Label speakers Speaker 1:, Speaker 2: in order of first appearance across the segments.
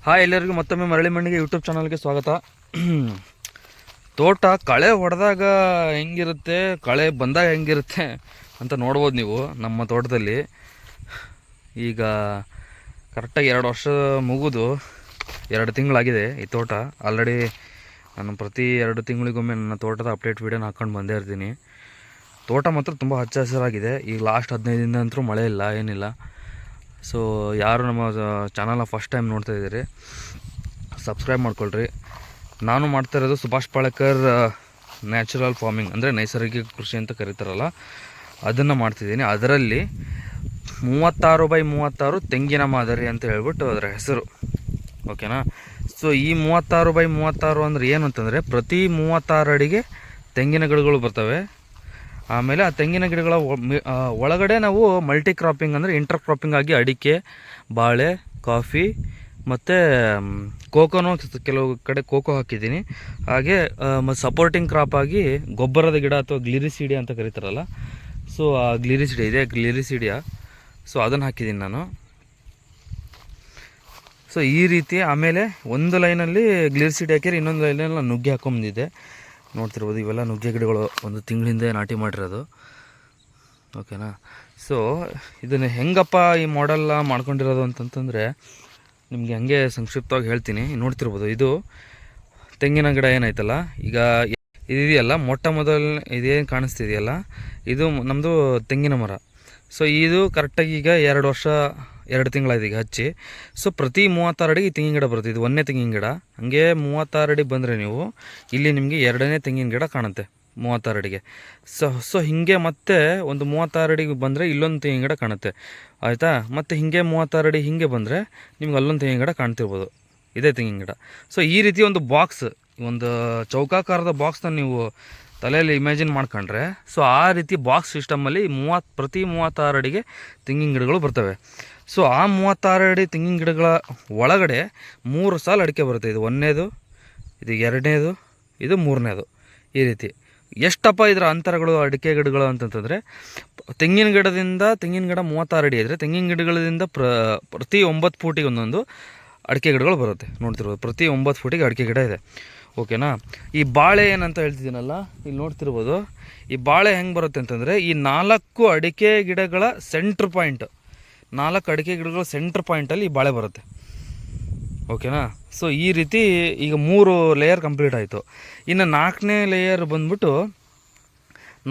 Speaker 1: Hi, ಎಲ್ಲರಿಗೂ ಮತ್ತೊಮ್ಮೆ ಮರಳಿ ಮಣ್ಣಿಗೆ ಯೂಟ್ಯೂಬ್ ಚಾನಲ್ಗೆ ಸ್ವಾಗತ. ತೋಟ ಕಳೆ ಹೊಡೆದಾಗ ಹೆಂಗಿರುತ್ತೆ, ಕಳೆ ಬಂದಾಗ ಹೆಂಗಿರುತ್ತೆ ಅಂತ ನೋಡ್ಬೋದು ನೀವು. ನಮ್ಮ ತೋಟದಲ್ಲಿ ಈಗ ಕರೆಕ್ಟಾಗಿ 2 ವರ್ಷ ಮುಗಿದು 2 ತಿಂಗಳಾಗಿದೆ ಈ ತೋಟ. ಆಲ್ರೆಡಿ ನಾನು ಪ್ರತಿ 2 ತಿಂಗಳಿಗೊಮ್ಮೆ ನನ್ನ ತೋಟದ ಅಪ್ಡೇಟ್ ವೀಡಿಯೋನ ಹಾಕ್ಕೊಂಡು ಬಂದೇ ಇರ್ತೀನಿ. ತೋಟ ಮಾತ್ರ ತುಂಬ ಹಚ್ಚ ಹಸಿರಾಗಿದೆ. ಈಗ ಲಾಸ್ಟ್ 15 ದಿನ ಅಂತೂ ಮಳೆ ಇಲ್ಲ, ಏನಿಲ್ಲ. ಸೊ ಯಾರು ನಮ್ಮ ಚಾನಲ್ನ ಫಸ್ಟ್ ಟೈಮ್ ನೋಡ್ತಾ ಇದ್ದೀರಿ, ಸಬ್ಸ್ಕ್ರೈಬ್ ಮಾಡ್ಕೊಳ್ರಿ. ನಾನು ಮಾಡ್ತಾ ಇರೋದು ಸುಭಾಷ್ ಪಾಳೇಕರ್ ನ್ಯಾಚುರಲ್ ಫಾರ್ಮಿಂಗ್, ಅಂದರೆ ನೈಸರ್ಗಿಕ ಕೃಷಿ ಅಂತ ಕರೀತಾರಲ್ಲ, ಅದನ್ನು ಮಾಡ್ತಿದ್ದೀನಿ. ಅದರಲ್ಲಿ 36x36 ತೆಂಗಿನ ಮಾದರಿ ಅಂತ ಹೇಳ್ಬಿಟ್ಟು ಅದರ ಹೆಸರು, ಓಕೆನಾ. ಸೊ ಈ 36x36 ಅಂದರೆ ಏನು ಅಂತಂದರೆ, ಪ್ರತಿ 36 ಅಡಿಗೆ ತೆಂಗಿನ ಗಿಡಗಳು ಬರ್ತವೆ. ಆಮೇಲೆ ಆ ತೆಂಗಿನ ಗಿಡಗಳ ಒಳಗಡೆ ನಾವು ಮಲ್ಟಿ ಕ್ರಾಪಿಂಗ್, ಅಂದರೆ ಇಂಟರ್ ಕ್ರಾಪಿಂಗ್ ಆಗಿ ಅಡಿಕೆ, ಬಾಳೆ, ಕಾಫಿ ಮತ್ತು ಕೋಕೋನೂ ಕೆಲವು ಕಡೆ ಕೋಕೋ ಹಾಕಿದ್ದೀನಿ. ಹಾಗೆ ಮತ್ತು ಸಪೋರ್ಟಿಂಗ್ ಕ್ರಾಪ್ ಆಗಿ ಗೊಬ್ಬರದ ಗಿಡ ಅಥವಾ ಗ್ಲಿರಿಸಿಡಿಯಾ ಅಂತ ಕರೀತಾರಲ್ಲ, ಸೊ ಆ ಗ್ಲಿರಿಸಿಡಿಯಾ ಇದೆ, ಗ್ಲಿರಿಸಿಡಿಯಾ, ಸೊ ಅದನ್ನು ಹಾಕಿದ್ದೀನಿ ನಾನು. ಸೊ ಈ ರೀತಿ ಆಮೇಲೆ ಒಂದು ಲೈನಲ್ಲಿ ಗ್ಲಿರಿಸಿಡಿಯಾ ಹಾಕಿದ್ರೆ ಇನ್ನೊಂದು ಲೈನಲ್ಲಿ ನುಗ್ಗೆ ಹಾಕೊಂಬಂದಿದ್ದೆ. ನೋಡ್ತಿರ್ಬೋದು, ಇವೆಲ್ಲ ನುಗ್ಗೆ ಗಿಡಗಳು 1 ತಿಂಗಳ ಹಿಂದೆ ನಾಟಿ ಮಾಡಿರೋದು, ಓಕೆನಾ. ಸೊ ಇದನ್ನು ಹೆಂಗಪ್ಪ ಈ ಮಾಡೆಲ್ಲ ಮಾಡ್ಕೊಂಡಿರೋದು ಅಂತಂತಂದರೆ ನಿಮಗೆ ಹಂಗೆ ಸಂಕ್ಷಿಪ್ತವಾಗಿ ಹೇಳ್ತೀನಿ. ನೋಡ್ತಿರ್ಬೋದು, ಇದು ತೆಂಗಿನ ಗಿಡ ಏನಾಯ್ತಲ್ಲ, ಈಗ ಇದೆಯಲ್ಲ ಮೊಟ್ಟ ಮೊದಲು ಇದೇನು ಕಾಣಿಸ್ತಿದೆಯಲ್ಲ, ಇದು ನಮ್ಮದು ತೆಂಗಿನ ಮರ. ಸೊ ಇದು ಕರೆಕ್ಟಾಗಿ ಈಗ 2 ವರ್ಷ 2 ತಿಂಗಳಾಯ್ತು ಈಗ ಹಚ್ಚಿ. ಸೊ ಪ್ರತಿ 36 ಅಡಿಗೆ ತೆಂಗಿನ ಗಿಡ ಬರುತ್ತೆ. ಇದು 1ನೇ ತೆಂಗಿನ ಗಿಡ. ಹಾಗೆ 36 ಅಡಿ ಬಂದರೆ ನೀವು ಇಲ್ಲಿ ನಿಮಗೆ 2ನೇ ತೆಂಗಿನ ಗಿಡ ಕಾಣುತ್ತೆ 36 ಅಡಿಗೆ. ಸೊ ಹೀಗೆ ಮತ್ತೆ ಒಂದು 36 ಅಡಿಗೆ ಬಂದರೆ ಇಲ್ಲೊಂದು ತೆಂಗಿನ ಗಿಡ ಕಾಣುತ್ತೆ, ಆಯಿತಾ. ಮತ್ತು ಹೀಗೆ 36 ಅಡಿ ಹೀಗೆ ಬಂದರೆ ನಿಮ್ಗೆ ಅಲ್ಲೊಂದು ತೆಂಗಿನ ಗಿಡ ಕಾಣ್ತಿರ್ಬೋದು, ಇದೇ ತೆಂಗಿನ ಗಿಡ. ಸೊ ಈ ರೀತಿ ಒಂದು ಬಾಕ್ಸ್, ಒಂದು ಚೌಕಾಕಾರದ ಬಾಕ್ಸ್ನ ನೀವು ತಲೆಯಲ್ಲಿ ಇಮ್ಯಾಜಿನ್ ಮಾಡ್ಕೊಂಡ್ರೆ, ಸೊ ಆ ರೀತಿ ಬಾಕ್ಸ್ ಸಿಸ್ಟಮಲ್ಲಿ ಪ್ರತಿ 36 ಅಡಿಗೆ ತೆಂಗಿನ ಗಿಡಗಳು ಬರ್ತವೆ. ಸೊ ಆ 36 ಅಡಿ ತೆಂಗಿನ ಗಿಡಗಳ ಒಳಗಡೆ 3 ಸಾಲು ಅಡಿಕೆ ಬರುತ್ತೆ. ಇದು 1ನೇದು, ಇದು 2ನೇದು, ಇದು 3ನೇದು. ಈ ರೀತಿ ಎಷ್ಟಪ್ಪ ಇದರ ಅಂತರಗಳು ಅಡಿಕೆ ಗಿಡಗಳು ಅಂತಂತಂದರೆ, ತೆಂಗಿನ ಗಿಡದಿಂದ ತೆಂಗಿನ ಗಿಡ 36 ಅಡಿ ಇದ್ದರೆ ತೆಂಗಿನ ಗಿಡಗಳಿಂದ ಪ್ರತಿ 9 ಫೂಟಿಗೆ ಒಂದೊಂದು ಅಡಿಕೆ ಗಿಡಗಳು ಬರುತ್ತೆ. ನೋಡ್ತಿರ್ಬೋದು, ಪ್ರತಿ 9 ಫೂಟಿಗೆ ಅಡಿಕೆ ಗಿಡ ಇದೆ, ಓಕೆನಾ. ಈ ಬಾಳೆ ಏನಂತ ಹೇಳ್ತಿದ್ದೀನಲ್ಲ, ಇಲ್ಲಿ ನೋಡ್ತಿರ್ಬೋದು, ಈ ಬಾಳೆ ಹೆಂಗೆ ಬರುತ್ತೆ ಅಂತಂದರೆ, ಈ 4 ಅಡಿಕೆ ಗಿಡಗಳ ಸೆಂಟ್ರ್ ಪಾಯಿಂಟ್, 4 ಅಡಿಕೆ ಗಿಡಗಳ ಸೆಂಟ್ರ್ ಪಾಯಿಂಟಲ್ಲಿ ಈ ಬಾಳೆ ಬರುತ್ತೆ, ಓಕೆನಾ. ಸೊ ಈ ರೀತಿ ಈಗ 3 ಲೇಯರ್ ಕಂಪ್ಲೀಟ್ ಆಯಿತು. ಇನ್ನು 4ನೇ ಲೇಯರ್ ಬಂದ್ಬಿಟ್ಟು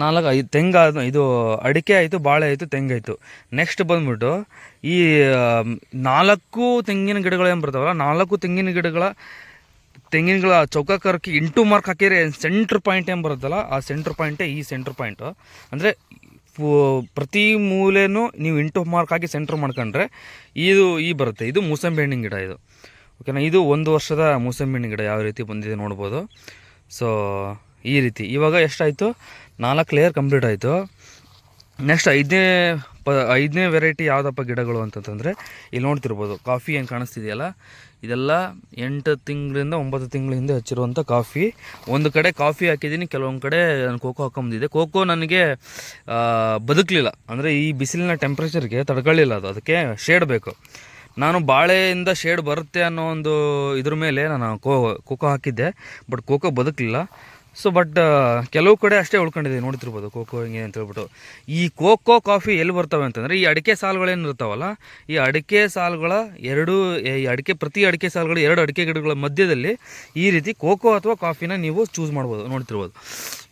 Speaker 1: 5 ತೆಂಗಾದ, ಇದು ಅಡಿಕೆ ಆಯಿತು, ಬಾಳೆ ಆಯಿತು, ತೆಂಗಾಯಿತು. ನೆಕ್ಸ್ಟ್ ಬಂದ್ಬಿಟ್ಟು ಈ 4 ತೆಂಗಿನ ಗಿಡಗಳು ಏನು ಬರ್ತಾವಲ್ಲ, 4 ತೆಂಗಿನ ಗಿಡಗಳ ಚೌಕಾಕಾರಕ್ಕೆ ಇಂಟು ಮಾರ್ಕ್ ಹಾಕಿದ್ರೆ ಸೆಂಟ್ರ್ ಪಾಯಿಂಟ್ ಏನು ಬರುತ್ತಲ್ಲ, ಆ ಸೆಂಟ್ರ್ ಪಾಯಿಂಟೇ ಈ ಸೆಂಟ್ರ್ ಪಾಯಿಂಟು. ಅಂದರೆ ಪ್ರತಿ ಮೂಲೆಯೂ ನೀವು ಇಂಟು ಮಾರ್ಕ್ ಹಾಕಿ ಸೆಂಟ್ರ್ ಮಾಡ್ಕೊಂಡ್ರೆ ಈ ಬರುತ್ತೆ. ಇದು ಮೂಸಂಬಿ ಹಣ್ಣಿನ ಗಿಡ, ಇದು ಓಕೆನಾ. ಇದು 1 ವರ್ಷದ ಮೂಸಂಬಿ ಹಣ್ಣಿನ ಗಿಡ ಯಾವ ರೀತಿ ಬಂದಿದೆ ನೋಡ್ಬೋದು. ಸೊ ಈ ರೀತಿ ಇವಾಗ ಎಷ್ಟಾಯಿತು, 4 ಲೇಯರ್ ಕಂಪ್ಲೀಟ್ ಆಯಿತು. ನೆಕ್ಸ್ಟ್ 5ನೇ ವೆರೈಟಿ ಯಾವುದಪ್ಪ ಗಿಡಗಳು ಅಂತಂದರೆ, ಇಲ್ಲಿ ನೋಡ್ತಿರ್ಬೋದು, ಕಾಫಿ ಏನು ಕಾಣಿಸ್ತಿದೆಯಲ್ಲ, ಇದೆಲ್ಲ 8 ತಿಂಗಳಿಂದ 9 ತಿಂಗಳ ಹಿಂದೆ ಹಚ್ಚಿರುವಂಥ ಕಾಫಿ. ಒಂದು ಕಡೆ ಕಾಫಿ ಹಾಕಿದ್ದೀನಿ, ಕೆಲವೊಂದು ಕಡೆ ನಾನು ಕೋಕೋ ಹಾಕೊಂಬಂದಿದ್ದೆ. ಕೋಕೋ ನನಗೆ ಬದುಕಲಿಲ್ಲ, ಅಂದರೆ ಈ ಬಿಸಿಲಿನ ಟೆಂಪ್ರೇಚರ್ಗೆ ತಡ್ಕೊಳ್ಳಿಲ್ಲ ಅದು, ಅದಕ್ಕೆ ಶೇಡ್ ಬೇಕು. ನಾನು ಬಾಳೆಯಿಂದ ಶೇಡ್ ಬರುತ್ತೆ ಅನ್ನೋ ಒಂದು ಇದ್ರ ಮೇಲೆ ನಾನು ಕೋಕೋ ಹಾಕಿದ್ದೆ, ಬಟ್ ಕೋಕೋ ಬದುಕಲಿಲ್ಲ. ಸೊ ಬಟ್ ಕೆಲವು ಕಡೆ ಅಷ್ಟೇ ಉಳ್ಕೊಂಡಿದೆ, ನೋಡ್ತಿರ್ಬೋದು ಕೋಕೋ ಹಿಂಗೆ ಅಂತ ಹೇಳ್ಬಿಟ್ಟು. ಈ ಕೋಕೋ ಕಾಫಿ ಎಲ್ಲಿ ಬರ್ತವೆ ಅಂತಂದರೆ, ಈ ಅಡಿಕೆ ಸಾಲುಗಳೇನು ಇರ್ತಾವಲ್ಲ, ಈ ಅಡಿಕೆ ಸಾಲುಗಳ ಪ್ರತಿ ಅಡಿಕೆ ಸಾಲುಗಳು 2 ಅಡಿಕೆ ಗಿಡಗಳ ಮಧ್ಯದಲ್ಲಿ ಈ ರೀತಿ ಕೋಕೋ ಅಥವಾ ಕಾಫಿನ ನೀವು ಚೂಸ್ ಮಾಡ್ಬೋದು. ನೋಡ್ತಿರ್ಬೋದು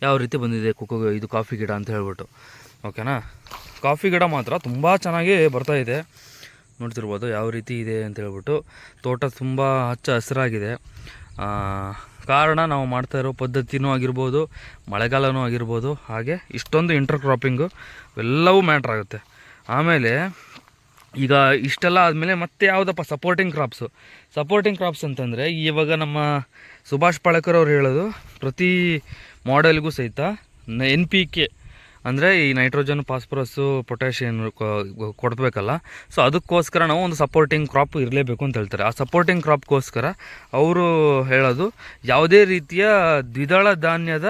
Speaker 1: ಯಾವ ರೀತಿ ಬಂದಿದೆ ಕೋಕೋ, ಇದು ಕಾಫಿ ಗಿಡ ಅಂತ ಹೇಳ್ಬಿಟ್ಟು, ಓಕೆನಾ. ಕಾಫಿ ಗಿಡ ಮಾತ್ರ ತುಂಬ ಚೆನ್ನಾಗಿ ಬರ್ತಾಯಿದೆ, ನೋಡ್ತಿರ್ಬೋದು ಯಾವ ರೀತಿ ಇದೆ ಅಂತ ಹೇಳ್ಬಿಟ್ಟು. ತೋಟ ತುಂಬ ಹಚ್ಚ ಹಸಿರಾಗಿದೆ. ಕಾರಣ ನಾವು ಮಾಡ್ತಾ ಇರೋ ಪದ್ಧತಿನೂ ಆಗಿರ್ಬೋದು, ಮಳೆಗಾಲನೂ ಆಗಿರ್ಬೋದು, ಹಾಗೆ ಇಷ್ಟೊಂದು ಇಂಟರ್ ಕ್ರಾಪಿಂಗು ಎಲ್ಲವೂ ಮ್ಯಾಟ್ರ್ ಆಗುತ್ತೆ. ಆಮೇಲೆ ಈಗ ಇಷ್ಟೆಲ್ಲ ಆದಮೇಲೆ ಮತ್ತೆ ಯಾವುದಪ್ಪ ಸಪೋರ್ಟಿಂಗ್ ಕ್ರಾಪ್ಸ್ ಅಂತಂದರೆ, ಇವಾಗ ನಮ್ಮ ಸುಭಾಷ್ ಪಾಳೇಕರ್ ಅವ್ರು ಹೇಳೋದು, ಪ್ರತಿ ಮಾಡೆಲ್ಗೂ ಸಹಿತ NPK ಅಂದರೆ ಈ ನೈಟ್ರೋಜನ್, ಫಾಸ್ಫರಸ್ಸು, ಪೊಟ್ಯಾಷಿಯಮ್ ಕೊಡಬೇಕಲ್ಲ. ಸೊ ಅದಕ್ಕೋಸ್ಕರ ನಾವು ಒಂದು ಸಪೋರ್ಟಿಂಗ್ ಕ್ರಾಪ್ ಇರಲೇಬೇಕು ಅಂತ ಹೇಳ್ತಾರೆ. ಆ ಸಪೋರ್ಟಿಂಗ್ ಕ್ರಾಪ್ಗೋಸ್ಕರ ಅವರು ಹೇಳೋದು, ಯಾವುದೇ ರೀತಿಯ ದ್ವಿದಳ ಧಾನ್ಯದ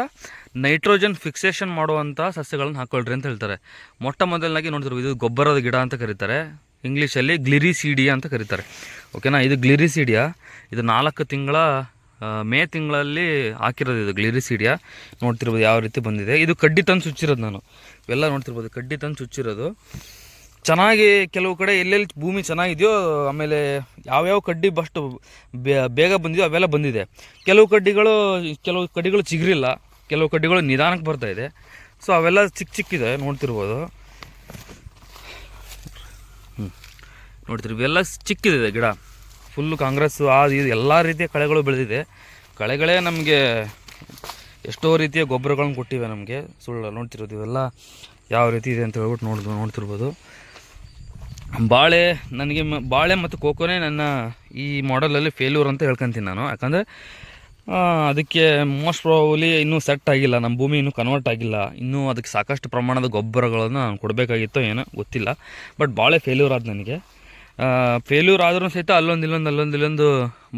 Speaker 1: ನೈಟ್ರೋಜನ್ ಫಿಕ್ಸೇಷನ್ ಮಾಡುವಂಥ ಸಸ್ಯಗಳನ್ನು ಹಾಕ್ಕೊಳ್ರಿ ಅಂತ ಹೇಳ್ತಾರೆ. ಮೊಟ್ಟ ಮೊದಲನಾಗಿ ನೋಡ್ತಿರ್ಬೋದು, ಇದು ಗೊಬ್ಬರದ ಗಿಡ ಅಂತ ಕರೀತಾರೆ. ಇಂಗ್ಲೀಷಲ್ಲಿ ಗ್ಲಿರಿಸೀಡಿಯಾ ಅಂತ ಕರೀತಾರೆ. ಓಕೆನಾ, ಇದು ಗ್ಲಿರಿಸೀಡಿಯಾ. ಇದು 4 ತಿಂಗಳ ಮೇ ತಿಂಗಳಲ್ಲಿ ಹಾಕಿರೋದು ಇದು ಗ್ಲಿರಿಸೀಡಿಯಾ. ನೋಡ್ತಿರ್ಬೋದು ಯಾವ ರೀತಿ ಬಂದಿದೆ. ಇದು ಕಡ್ಡಿ ತಂದು ಚುಚ್ಚಿರೋದು ನಾನು, ಇವೆಲ್ಲ ನೋಡ್ತಿರ್ಬೋದು ಕಡ್ಡಿ ತಂದು ಚುಚ್ಚಿರೋದು. ಚೆನ್ನಾಗಿ ಕೆಲವು ಕಡೆ ಎಲ್ಲೆಲ್ಲಿ ಭೂಮಿ ಚೆನ್ನಾಗಿದೆಯೋ, ಆಮೇಲೆ ಯಾವ್ಯಾವ ಕಡ್ಡಿ ಬಷ್ಟು ಬೇಗ ಬಂದಿದೆಯೋ ಅವೆಲ್ಲ ಬಂದಿದೆ. ಕೆಲವು ಕಡ್ಡಿಗಳು ಚಿಗುರಿಲ್ಲ, ಕೆಲವು ಕಡ್ಡಿಗಳು ನಿಧಾನಕ್ಕೆ ಬರ್ತಾಯಿದೆ. ಸೊ ಅವೆಲ್ಲ ಚಿಕ್ಕಿದೆ ನೋಡ್ತಿರ್ಬೋದು. ನೋಡ್ತೀರಿ ಇವೆಲ್ಲ ಚಿಕ್ಕಿದೆ ಗಿಡ, ಫುಲ್ಲು ಕಾಂಗ್ರೆಸ್ಸು ಇದು ಎಲ್ಲ ರೀತಿಯ ಕಳೆಗಳು ಬೆಳೆದಿದೆ. ಕಳೆಗಳೇ ನಮಗೆ ಎಷ್ಟೋ ರೀತಿಯ ಗೊಬ್ಬರಗಳನ್ನ ಕೊಟ್ಟಿವೆ ನಮಗೆ. ಸುಳ್ಳು ನೋಡ್ತಿರೋದು ಇವೆಲ್ಲ ಯಾವ ರೀತಿ ಇದೆ ಅಂತ ಹೇಳ್ಬಿಟ್ಟು ನೋಡ್ತಿರ್ಬೋದು. ಬಾಳೆ ಮತ್ತು ಕೋಕೋನೇ ನನ್ನ ಈ ಮಾಡೆಲಲ್ಲಿ ಫೇಲ್ಯೂರ್ ಅಂತ ಹೇಳ್ಕೊತೀನಿ ನಾನು. ಯಾಕಂದರೆ ಅದಕ್ಕೆ ಮೋಸ್ಟ್ ಪ್ರಾಬಲಿ ಇನ್ನೂ ಸೆಟ್ ಆಗಿಲ್ಲ, ನಮ್ಮ ಭೂಮಿ ಇನ್ನೂ ಕನ್ವರ್ಟ್ ಆಗಿಲ್ಲ, ಇನ್ನೂ ಅದಕ್ಕೆ ಸಾಕಷ್ಟು ಪ್ರಮಾಣದ ಗೊಬ್ಬರಗಳನ್ನು ನಾನು ಕೊಡಬೇಕಾಗಿತ್ತೋ ಏನೋ ಗೊತ್ತಿಲ್ಲ. ಬಟ್ ಬಾಳೆ ಫೇಲ್ಯೂರ್ ಆದ ನನಗೆ. ಫೇಲ್ಯೂರ್ ಆದ್ರೂ ಸಹಿತ ಅಲ್ಲೊಂದು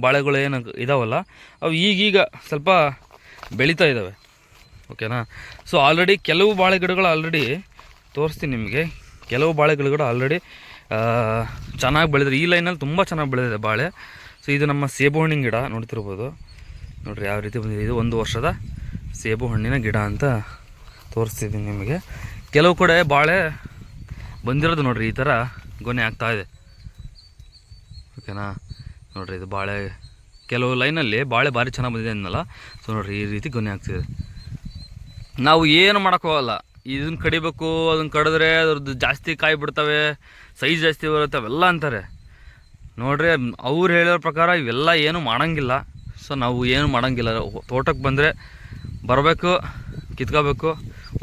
Speaker 1: ಬಾಳೆಗಳು ಏನು ಇದಾವಲ್ಲ, ಅವು ಈಗೀಗ ಸ್ವಲ್ಪ ಬೆಳೀತಾ ಇದ್ದಾವೆ. ಓಕೆನಾ. ಸೊ ಆಲ್ರೆಡಿ ಕೆಲವು ಬಾಳೆ ಗಿಡಗಳು ಆಲ್ರೆಡಿ ತೋರಿಸ್ತೀನಿ ನಿಮಗೆ. ಕೆಲವು ಬಾಳೆ ಗಿಡಗಳು ಆಲ್ರೆಡಿ ಚೆನ್ನಾಗಿ ಬೆಳೆದಿದೆ. ಈ ಲೈನಲ್ಲಿ ತುಂಬ ಚೆನ್ನಾಗಿ ಬೆಳೆದಿದೆ ಬಾಳೆ. ಸೊ ಇದು ನಮ್ಮ ಸೇಬು ಹಣ್ಣಿನ ಗಿಡ ನೋಡ್ತಿರ್ಬೋದು. ನೋಡಿರಿ ಯಾವ ರೀತಿ ಬಂದಿದೆ. ಇದು 1 ವರ್ಷದ ಸೇಬು ಹಣ್ಣಿನ ಗಿಡ ಅಂತ ತೋರಿಸ್ತಿದ್ದೀನಿ ನಿಮಗೆ. ಕೆಲವು ಕಡೆ ಬಾಳೆ ಬಂದಿರೋದು ನೋಡಿರಿ ಈ ಥರ ಗೊನೆ ಆಗ್ತಾಯಿದೆ. ಓಕೆನಾ. ನೋಡಿರಿ ಇದು ಬಾಳೆ ಕೆಲವು ಲೈನಲ್ಲಿ ಬಾಳೆ ಭಾರಿ ಚೆನ್ನಾಗಿ ಬಂದಿದೆ ಅನ್ನಲ್ಲ. ಸೊ ನೋಡಿರಿ ಈ ರೀತಿ ಗೊನೆ ಆಗ್ತಿದೆ. ನಾವು ಏನು ಮಾಡೋಕ್ಕೋಗಲ್ಲ, ಇದನ್ನು ಕಡಿಬೇಕು, ಅದನ್ನು ಕಡಿದ್ರೆ ಅದ್ರದ್ದು ಜಾಸ್ತಿ ಕಾಯಿ ಬಿಡ್ತವೆ, ಸೈಜ್ ಜಾಸ್ತಿ ಬರುತ್ತೆ ಅವೆಲ್ಲ ಅಂತಾರೆ. ನೋಡ್ರಿ ಅವ್ರು ಹೇಳೋ ಪ್ರಕಾರ ಇವೆಲ್ಲ ಏನು ಮಾಡೋಂಗಿಲ್ಲ. ಸೊ ನಾವು ಏನು ಮಾಡೋಂಗಿಲ್ಲ. ತೋಟಕ್ಕೆ ಬಂದರೆ ಬರಬೇಕು, ಕಿತ್ಕೋಬೇಕು,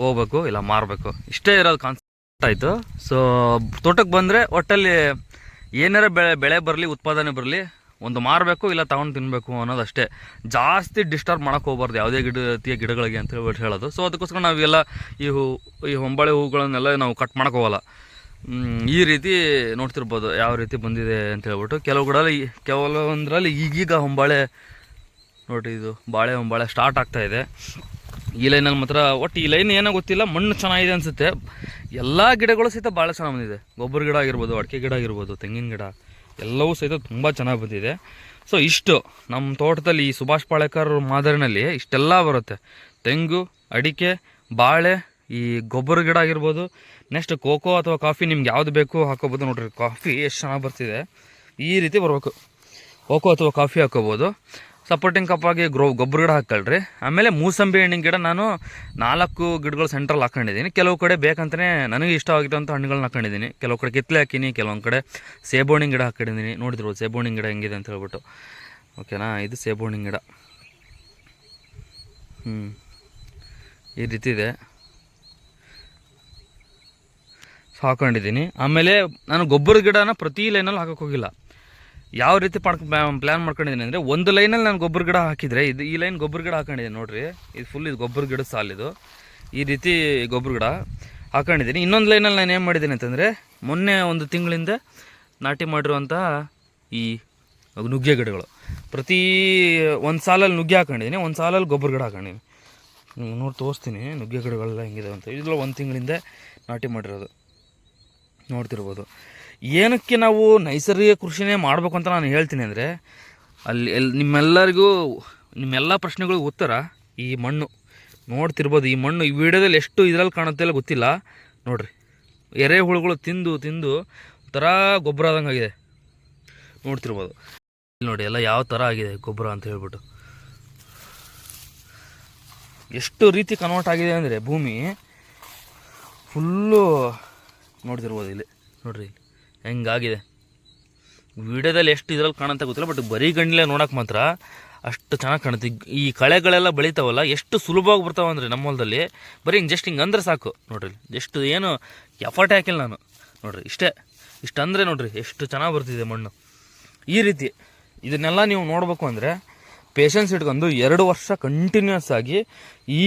Speaker 1: ಹೋಗ್ಬೇಕು, ಇಲ್ಲ ಮಾರಬೇಕು, ಇಷ್ಟೇ ಇರೋದು ಕಾನ್ಸೆಪ್ಟ್ ಆಯಿತು. ಸೊ ತೋಟಕ್ಕೆ ಬಂದರೆ ಒಟ್ಟಲ್ಲಿ ಏನಾರ ಬೆಳೆ ಬರಲಿ, ಉತ್ಪಾದನೆ ಬರಲಿ, ಒಂದು ಮಾರಬೇಕು ಇಲ್ಲ ತಗೊಂಡು ತಿನ್ನಬೇಕು ಅನ್ನೋದಷ್ಟೇ. ಜಾಸ್ತಿ ಡಿಸ್ಟರ್ಬ್ ಮಾಡೋಕ್ಕೆ ಹೋಗ್ಬಾರ್ದು ಯಾವುದೇ ರೀತಿಯ ಗಿಡಗಳಿಗೆ ಅಂತ ಹೇಳ್ಬಿಟ್ಟು ಹೇಳೋದು. ಸೊ ಅದಕ್ಕೋಸ್ಕರ ನಾವೆಲ್ಲ ಈ ಹೊಂಬಾಳೆ ಹೂಗಳನ್ನೆಲ್ಲ ನಾವು ಕಟ್ ಮಾಡೋಕ್ಕೆ ಹೋಗಲ್ಲ. ಈ ರೀತಿ ನೋಡ್ತಿರ್ಬೋದು ಯಾವ ರೀತಿ ಬಂದಿದೆ ಅಂತ ಹೇಳ್ಬಿಟ್ಟು. ಕೆಲವೊಂದರಲ್ಲಿ ಈಗೀಗ ಹೊಂಬಾಳೆ ನೋಡಿರಿ, ಇದು ಹೊಂಬಾಳೆ ಸ್ಟಾರ್ಟ್ ಆಗ್ತಾಯಿದೆ. ಈ ಲೈನಲ್ಲಿ ಮಾತ್ರ ಒಟ್ಟು ಈ ಲೈನ್ ಏನೋ ಗೊತ್ತಿಲ್ಲ, ಮಣ್ಣು ಚೆನ್ನಾಗಿದೆ ಅನಿಸುತ್ತೆ. ಎಲ್ಲ ಗಿಡಗಳು ಸಹಿತ ಭಾಳ ಚೆನ್ನಾಗಿ ಬಂದಿದೆ. ಗೊಬ್ಬರ ಗಿಡ ಆಗಿರ್ಬೋದು, ಅಡಿಕೆ ಗಿಡ ಆಗಿರ್ಬೋದು, ತೆಂಗಿನ ಗಿಡ ಎಲ್ಲವೂ ಸಹಿತ ತುಂಬ ಚೆನ್ನಾಗಿ ಬಂದಿದೆ. ಸೊ ಇಷ್ಟು ನಮ್ಮ ತೋಟದಲ್ಲಿ ಈ ಸುಭಾಷ್ ಪಾಳೇಕರ್ ಮಾದರಿನಲ್ಲಿ ಇಷ್ಟೆಲ್ಲ ಬರುತ್ತೆ. ತೆಂಗು, ಅಡಿಕೆ, ಬಾಳೆ, ಈ ಗೊಬ್ಬರ ಗಿಡ ಆಗಿರ್ಬೋದು, ನೆಕ್ಸ್ಟ್ ಕೋಕೋ ಅಥವಾ ಕಾಫಿ ನಿಮ್ಗೆ ಯಾವುದು ಬೇಕು ಹಾಕೋಬೋದು. ನೋಡಿರಿ ಕಾಫಿ ಎಷ್ಟು ಚೆನ್ನಾಗಿ ಬರ್ತಿದೆ. ಈ ರೀತಿ ಬರಬೇಕು. ಕೋಕೋ ಅಥವಾ ಕಾಫಿ ಹಾಕೋಬೋದು. ಸಪೋರ್ಟಿಂಗ್ ಕಪ್ಪಾಗಿ ಗೊಬ್ಬರ ಗಿಡ ಹಾಕ್ಕೊಳ್ರಿ. ಆಮೇಲೆ ಮೂಸಂಬಿ ಹಣ್ಣಿನ ಗಿಡ ನಾನು 4 ಗಿಡಗಳು ಸೆಂಟ್ರಲ್ಲಿ ಹಾಕೊಂಡಿದ್ದೀನಿ. ಕೆಲವು ಕಡೆ ಬೇಕಂತಲೇ ನನಗೆ ಇಷ್ಟವಾಗಿದ್ದಂಥ ಹಣ್ಣುಗಳನ್ನ ಹಾಕೊಂಡಿದ್ದೀನಿ. ಕೆಲವು ಕಡೆ ಕಿತ್ತಲೆ ಹಾಕಿನಿ, ಕೆಲವೊಂದು ಕಡೆ ಸೇಬು ಹಣ್ಣಿನ ಗಿಡ ಹಾಕೊಂಡಿದ್ದೀನಿ. ನೋಡಿದ್ರಬೋದು ಸೇಬು ಹಣ್ಣಿನ ಗಿಡ ಹೆಂಗಿದೆ ಅಂತ ಹೇಳ್ಬಿಟ್ಟು. ಓಕೆನಾ. ಇದು ಸೇಬು ಹಣ್ಣಿನ ಗಿಡ ಈ ರೀತಿ ಇದೆ. ಹಾಕೊಂಡಿದ್ದೀನಿ. ಆಮೇಲೆ ನಾನು ಗೊಬ್ಬರ ಗಿಡನ ಪ್ರತಿ ಲೈನಲ್ಲಿ ಹಾಕೋಕ್ಕೆ ಹೋಗಿಲ್ಲ. ಯಾವ ರೀತಿ ಪ್ಲ್ಯಾನ್ ಮಾಡ್ಕೊಂಡಿದ್ದೀನಿ ಅಂದರೆ, ಒಂದು ಲೈನಲ್ಲಿ ನಾನು ಗೊಬ್ಬರ ಗಿಡ ಹಾಕಿದರೆ ಈ ಲೈನ್ ಗೊಬ್ಬರ ಗಿಡ ಹಾಕೊಂಡಿದ್ದೀನಿ. ನೋಡಿರಿ ಇದು ಫುಲ್ ಇದು ಗೊಬ್ಬರ ಗಿಡದ ಸಾಲಿದು. ಈ ರೀತಿ ಗೊಬ್ಬರ ಗಿಡ ಹಾಕೊಂಡಿದ್ದೀನಿ. ಇನ್ನೊಂದು ಲೈನಲ್ಲಿ ನಾನು ಏನು ಮಾಡಿದ್ದೀನಿ ಅಂತಂದರೆ, ಮೊನ್ನೆ 1 ತಿಂಗಳಿಂದ ನಾಟಿ ಮಾಡಿರುವಂಥ ಈ ನುಗ್ಗೆ ಗಿಡಗಳು ಪ್ರತಿ ಒಂದು ಸಾಲಲ್ಲಿ ನುಗ್ಗೆ ಹಾಕೊಂಡಿದ್ದೀನಿ, ಒಂದು ಸಾಲಲ್ಲಿ ಗೊಬ್ಬರ ಗಿಡ ಹಾಕೊಂಡಿದ್ದೀನಿ. ನೋಡಿ ತೋರಿಸ್ತೀನಿ ನುಗ್ಗೆ ಗಿಡಗಳೆಲ್ಲ ಹೆಂಗಿದೆ ಅಂತ. ಇದೆಲ್ಲ 1 ತಿಂಗಳಿಂದ ನಾಟಿ ಮಾಡಿರೋದು ನೋಡ್ತಿರ್ಬೋದು. ಏನಕ್ಕೆ ನಾವು ನೈಸರ್ಗಿಕ ಕೃಷಿನೇ ಮಾಡಬೇಕು ಅಂತ ನಾನು ಹೇಳ್ತೀನಿ ಅಂದರೆ, ನಿಮ್ಮೆಲ್ಲ ಪ್ರಶ್ನೆಗಳಿಗೂ ಉತ್ತರ ಈ ಮಣ್ಣು ನೋಡ್ತಿರ್ಬೋದು. ಈ ಮಣ್ಣು ಈ ವಿಡಿಯೋದಲ್ಲಿ ಎಷ್ಟು ಇದರಲ್ಲಿ ಕಾಣುತ್ತೆ ಇಲ್ಲ ಗೊತ್ತಿಲ್ಲ. ನೋಡಿರಿ ಎರೆಹುಳುಗಳು ತಿಂದು ಒಂಥರ ಗೊಬ್ಬರ ಆದಂಗೆ ಆಗಿದೆ ನೋಡ್ತಿರ್ಬೋದು. ಇಲ್ಲಿ ನೋಡಿ ಎಲ್ಲ ಯಾವ ಥರ ಆಗಿದೆ ಗೊಬ್ಬರ ಅಂತ ಹೇಳ್ಬಿಟ್ಟು. ಎಷ್ಟು ರೀತಿ ಕನ್ವರ್ಟ್ ಆಗಿದೆ ಅಂದರೆ ಭೂಮಿ ಫುಲ್ಲು ನೋಡ್ತಿರ್ಬೋದು. ಇಲ್ಲಿ ನೋಡ್ರಿ ಇಲ್ಲಿ ಹೆಂಗಾಗಿದೆ. ವಿಡಿಯೋದಲ್ಲಿ ಎಷ್ಟು ಇದ್ರಲ್ಲಿ ಕಾಣುತ್ತೆ ಗೊತ್ತಿಲ್ಲ, ಬಟ್ ಬರೀ ಗಣ್ಣಿಲೆ ನೋಡೋಕೆ ಮಾತ್ರ ಅಷ್ಟು ಚೆನ್ನಾಗಿ ಕಾಣುತ್ತೆ. ಈ ಕಳೆಗಳೆಲ್ಲ ಬೆಳೀತಾವಲ್ಲ ಎಷ್ಟು ಸುಲಭವಾಗಿ ಬರ್ತಾವೆ ಅಂದರೆ ನಮ್ಮ ಹೊಲದಲ್ಲಿ. ಬರೀ ಹಿಂಗೆ ಅಂದರೆ ಸಾಕು. ನೋಡ್ರಿ ಜಸ್ಟ್ ಏನು ಎಫರ್ಟ್ ಹಾಕಿಲ್ಲ ನಾನು. ನೋಡ್ರಿ ಇಷ್ಟು ಅಂದರೆ ನೋಡ್ರಿ ಎಷ್ಟು ಚೆನ್ನಾಗಿ ಬರ್ತಿದೆ ಮಣ್ಣು. ಈ ರೀತಿ ಇದನ್ನೆಲ್ಲ ನೀವು ನೋಡಬೇಕು ಅಂದರೆ ಪೇಷನ್ಸ್ ಇಟ್ಕೊಂಡು 2 ವರ್ಷ ಕಂಟಿನ್ಯೂಸ್ ಆಗಿ ಈ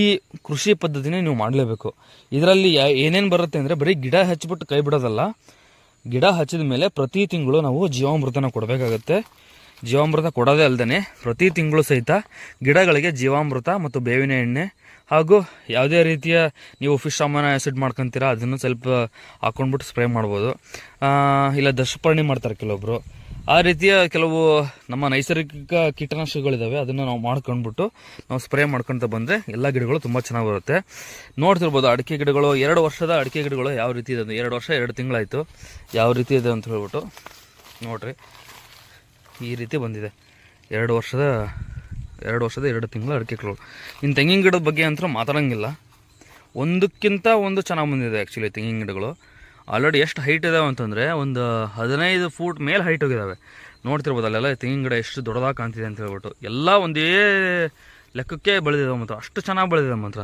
Speaker 1: ಕೃಷಿ ಪದ್ಧತಿನೇ ನೀವು ಮಾಡಲೇಬೇಕು. ಇದರಲ್ಲಿ ಏನೇನು ಬರುತ್ತೆ ಅಂದರೆ, ಬರೀ ಗಿಡ ಹಚ್ಚಿಬಿಟ್ಟು ಕೈ ಬಿಡೋದಲ್ಲ. ಗಿಡ ಹಚ್ಚಿದ ಮೇಲೆ ಪ್ರತಿ ತಿಂಗಳು ನಾವು ಜೀವಾಮೃತನ ಕೊಡಬೇಕಾಗತ್ತೆ. ಜೀವಾಮೃತ ಕೊಡೋದೇ ಅಲ್ಲದೆ ಪ್ರತಿ ತಿಂಗಳು ಸಹಿತ ಗಿಡಗಳಿಗೆ ಜೀವಾಮೃತ ಮತ್ತು ಬೇವಿನ ಎಣ್ಣೆ ಹಾಗೂ ಯಾವುದೇ ರೀತಿಯ ನೀವು ಫಿಶ್ ಅಮೈನೋ ಆ್ಯಸಿಡ್ ಮಾಡ್ಕೊತೀರಾ ಅದನ್ನು ಸ್ವಲ್ಪ ಹಾಕ್ಕೊಂಡ್ಬಿಟ್ಟು ಸ್ಪ್ರೇ ಮಾಡ್ಬೋದು. ಇಲ್ಲ ದಶಪರ್ಣಿ ಮಾಡ್ತಾರೆ ಕೆಲವೊಬ್ಬರು. ಆ ರೀತಿಯ ಕೆಲವು ನಮ್ಮ ನೈಸರ್ಗಿಕ ಕೀಟನಾಶಕಗಳಿದ್ದಾವೆ, ಅದನ್ನು ನಾವು ಮಾಡ್ಕೊಂಡ್ಬಿಟ್ಟು ನಾವು ಸ್ಪ್ರೇ ಮಾಡ್ಕೊತ ಬಂದರೆ ಎಲ್ಲ ಗಿಡಗಳು ತುಂಬ ಚೆನ್ನಾಗಿ ಬರುತ್ತೆ. ನೋಡ್ತಿರ್ಬೋದು ಅಡಿಕೆ ಗಿಡಗಳು, 2 ವರ್ಷದ ಅಡಿಕೆ ಗಿಡಗಳು ಯಾವ ರೀತಿ ಇದೆ, 2 ವರ್ಷ 2 ತಿಂಗಳಾಯಿತು ಯಾವ ರೀತಿ ಇದೆ ಅಂತ ಹೇಳ್ಬಿಟ್ಟು ನೋಡಿರಿ. ಈ ರೀತಿ ಬಂದಿದೆ 2 ವರ್ಷದ 2 ತಿಂಗಳ ಅಡಿಕೆಗಳು. ಇನ್ನು ತೆಂಗಿನ ಗಿಡದ ಬಗ್ಗೆ ಅಂತೂ ಮಾತಾಡೋಂಗಿಲ್ಲ, ಒಂದಕ್ಕಿಂತ ಒಂದು ಚೆನ್ನಾಗಿ ಬಂದಿದೆ ಆ್ಯಕ್ಚುಲಿ ತೆಂಗಿನ ಗಿಡಗಳು. ಆಲ್ರೆಡಿ ಎಷ್ಟು ಹೈಟ್ ಇದಾವೆ ಅಂತಂದರೆ ಒಂದು 15 ಫೂಟ್ ಮೇಲೆ ಹೈಟ್ ಹೋಗಿದ್ದಾವೆ. ನೋಡ್ತಿರ್ಬೋದು ಅಲ್ಲೆಲ್ಲ ತೆಂಗಿನ ಗಿಡ ಎಷ್ಟು ದೊಡ್ಡದಾಗಿ ಕಾಣ್ತಿದೆ ಅಂತ ಹೇಳ್ಬಿಟ್ಟು. ಎಲ್ಲ ಒಂದೇ ಲೆಕ್ಕಕ್ಕೆ ಬೆಳೆದಿದ್ದಾವೆ ಮಾತ್ರ, ಅಷ್ಟು ಚೆನ್ನಾಗಿ ಬೆಳೆದಿದೆ ಮಾತ್ರ.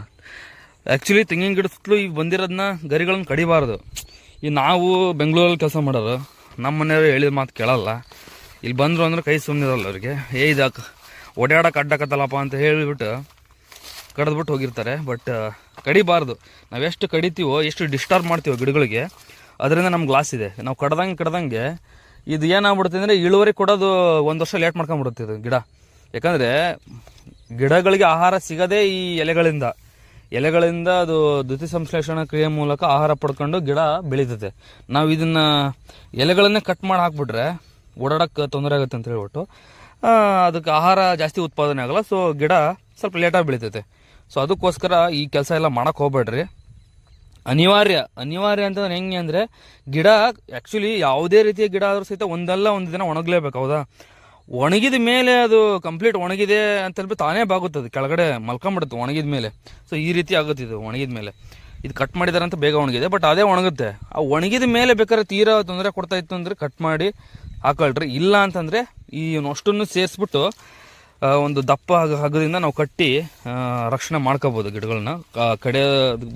Speaker 1: ಆ್ಯಕ್ಚುಲಿ ತೆಂಗಿನ ಗಿಡ ಸುತ್ತಲೂ ಈಗ ಬಂದಿರೋದನ್ನ ಗರಿಗಳನ್ನು ಕಡಿಬಾರ್ದು. ಈ ನಾವು ಬೆಂಗಳೂರಲ್ಲಿ ಕೆಲಸ ಮಾಡೋರು, ನಮ್ಮ ಮನೆಯವರು ಹೇಳಿದ ಮಾತು ಕೇಳಲ್ಲ. ಇಲ್ಲಿ ಬಂದರು ಅಂದ್ರೆ ಕೈ ಸುಮ್ಮನಿರಲ್ಲ ಅವರಿಗೆ. ಇದಕ್ಕೆ ಓಡಾಡಕ್ಕೆ ಅಡ್ಡಕತ್ತಲ್ಲಪ್ಪ ಅಂತ ಹೇಳಿಬಿಟ್ಟು ಕಡ್ದ್ಬಿಟ್ಟು ಹೋಗಿರ್ತಾರೆ. ಬಟ್ ಕಡಿಬಾರ್ದು. ನಾವೆಷ್ಟು ಕಡಿತೀವೋ, ಎಷ್ಟು ಡಿಸ್ಟರ್ಬ್ ಮಾಡ್ತೀವೋ ಗಿಡಗಳಿಗೆ, ಅದರಿಂದ ನಮ್ಗೆ ಲಾಸ್ ಇದೆ. ನಾವು ಕಡ್ದಂಗೆ ಇದು ಏನಾಗ್ಬಿಡುತ್ತೆ ಅಂದರೆ ಇಳುವರಿ ಕೊಡೋದು 1 ವರ್ಷ ಲೇಟ್ ಮಾಡ್ಕೊಂಡ್ಬಿಡುತ್ತೆ ಇದು ಗಿಡ. ಯಾಕಂದರೆ ಗಿಡಗಳಿಗೆ ಆಹಾರ ಸಿಗೋದೇ ಈ ಎಲೆಗಳಿಂದ ಅದು ದ್ಯುತಿ ಸಂಶ್ಲೇಷಣಾ ಕ್ರಿಯೆ ಮೂಲಕ ಆಹಾರ ಪಡ್ಕೊಂಡು ಗಿಡ ಬೆಳೀತದೆ. ನಾವು ಇದನ್ನು ಎಲೆಗಳನ್ನೇ ಕಟ್ ಮಾಡಿ ಹಾಕ್ಬಿಟ್ರೆ ಓಡಾಡೋಕ್ಕೆ ತೊಂದರೆ ಆಗುತ್ತೆ ಅಂತ ಹೇಳ್ಬಿಟ್ಟು ಅದಕ್ಕೆ ಆಹಾರ ಜಾಸ್ತಿ ಉತ್ಪಾದನೆ ಆಗೋಲ್ಲ. ಸೊ ಗಿಡ ಸ್ವಲ್ಪ ಲೇಟಾಗಿ ಬೆಳೀತೈತೆ. ಸೊ ಅದಕ್ಕೋಸ್ಕರ ಈ ಕೆಲಸ ಎಲ್ಲ ಮಾಡೋಕ್ಕೆ ಹೋಗ್ಬೇಡ್ರಿ. ಅನಿವಾರ್ಯ ಅಂತಂದ್ರೆ ಹೆಂಗೆ ಅಂದರೆ, ಗಿಡ ಆ್ಯಕ್ಚುಲಿ ಯಾವುದೇ ರೀತಿಯ ಗಿಡ ಆದರೂ ಸಹಿತ ಒಂದಲ್ಲ ಒಂದು ದಿನ ಒಣಗಲೇಬೇಕು. ಹೌದಾ? ಒಣಗಿದ ಮೇಲೆ ಅದು ಕಂಪ್ಲೀಟ್ ಒಣಗಿದೆ ಅಂತ ಹೇಳ್ಬಿಟ್ಟು ತಾನೇ ಬಾಗುತ್ತದೆ, ಕೆಳಗಡೆ ಮಲ್ಕೊಂಬಿಡುತ್ತೆ ಒಣಗಿದ ಮೇಲೆ. ಸೊ ಈ ರೀತಿ ಆಗುತ್ತೆ ಇದು ಒಣಗಿದ ಮೇಲೆ. ಇದು ಕಟ್ ಮಾಡಿದಾರೆ ಅಂತ ಬೇಗ ಒಣಗಿದೆ, ಬಟ್ ಅದೇ ಒಣಗುತ್ತೆ. ಆ ಒಣಗಿದ ಮೇಲೆ ಬೇಕಾದ್ರೆ ತೀರಾ ತೊಂದರೆ ಕೊಡ್ತಾ ಇತ್ತು ಅಂದರೆ ಕಟ್ ಮಾಡಿ ಹಾಕೊಳ್ರಿ. ಇಲ್ಲ ಅಂತಂದರೆ ಈ ಅಷ್ಟನ್ನು ಸೇರಿಸ್ಬಿಟ್ಟು ಒಂದು ದಪ್ಪ ಹಗ್ಗದಿಂದ ನಾವು ಕಟ್ಟಿ ರಕ್ಷಣೆ ಮಾಡ್ಕೋಬೋದು ಗಿಡಗಳನ್ನ. ಕಡೆ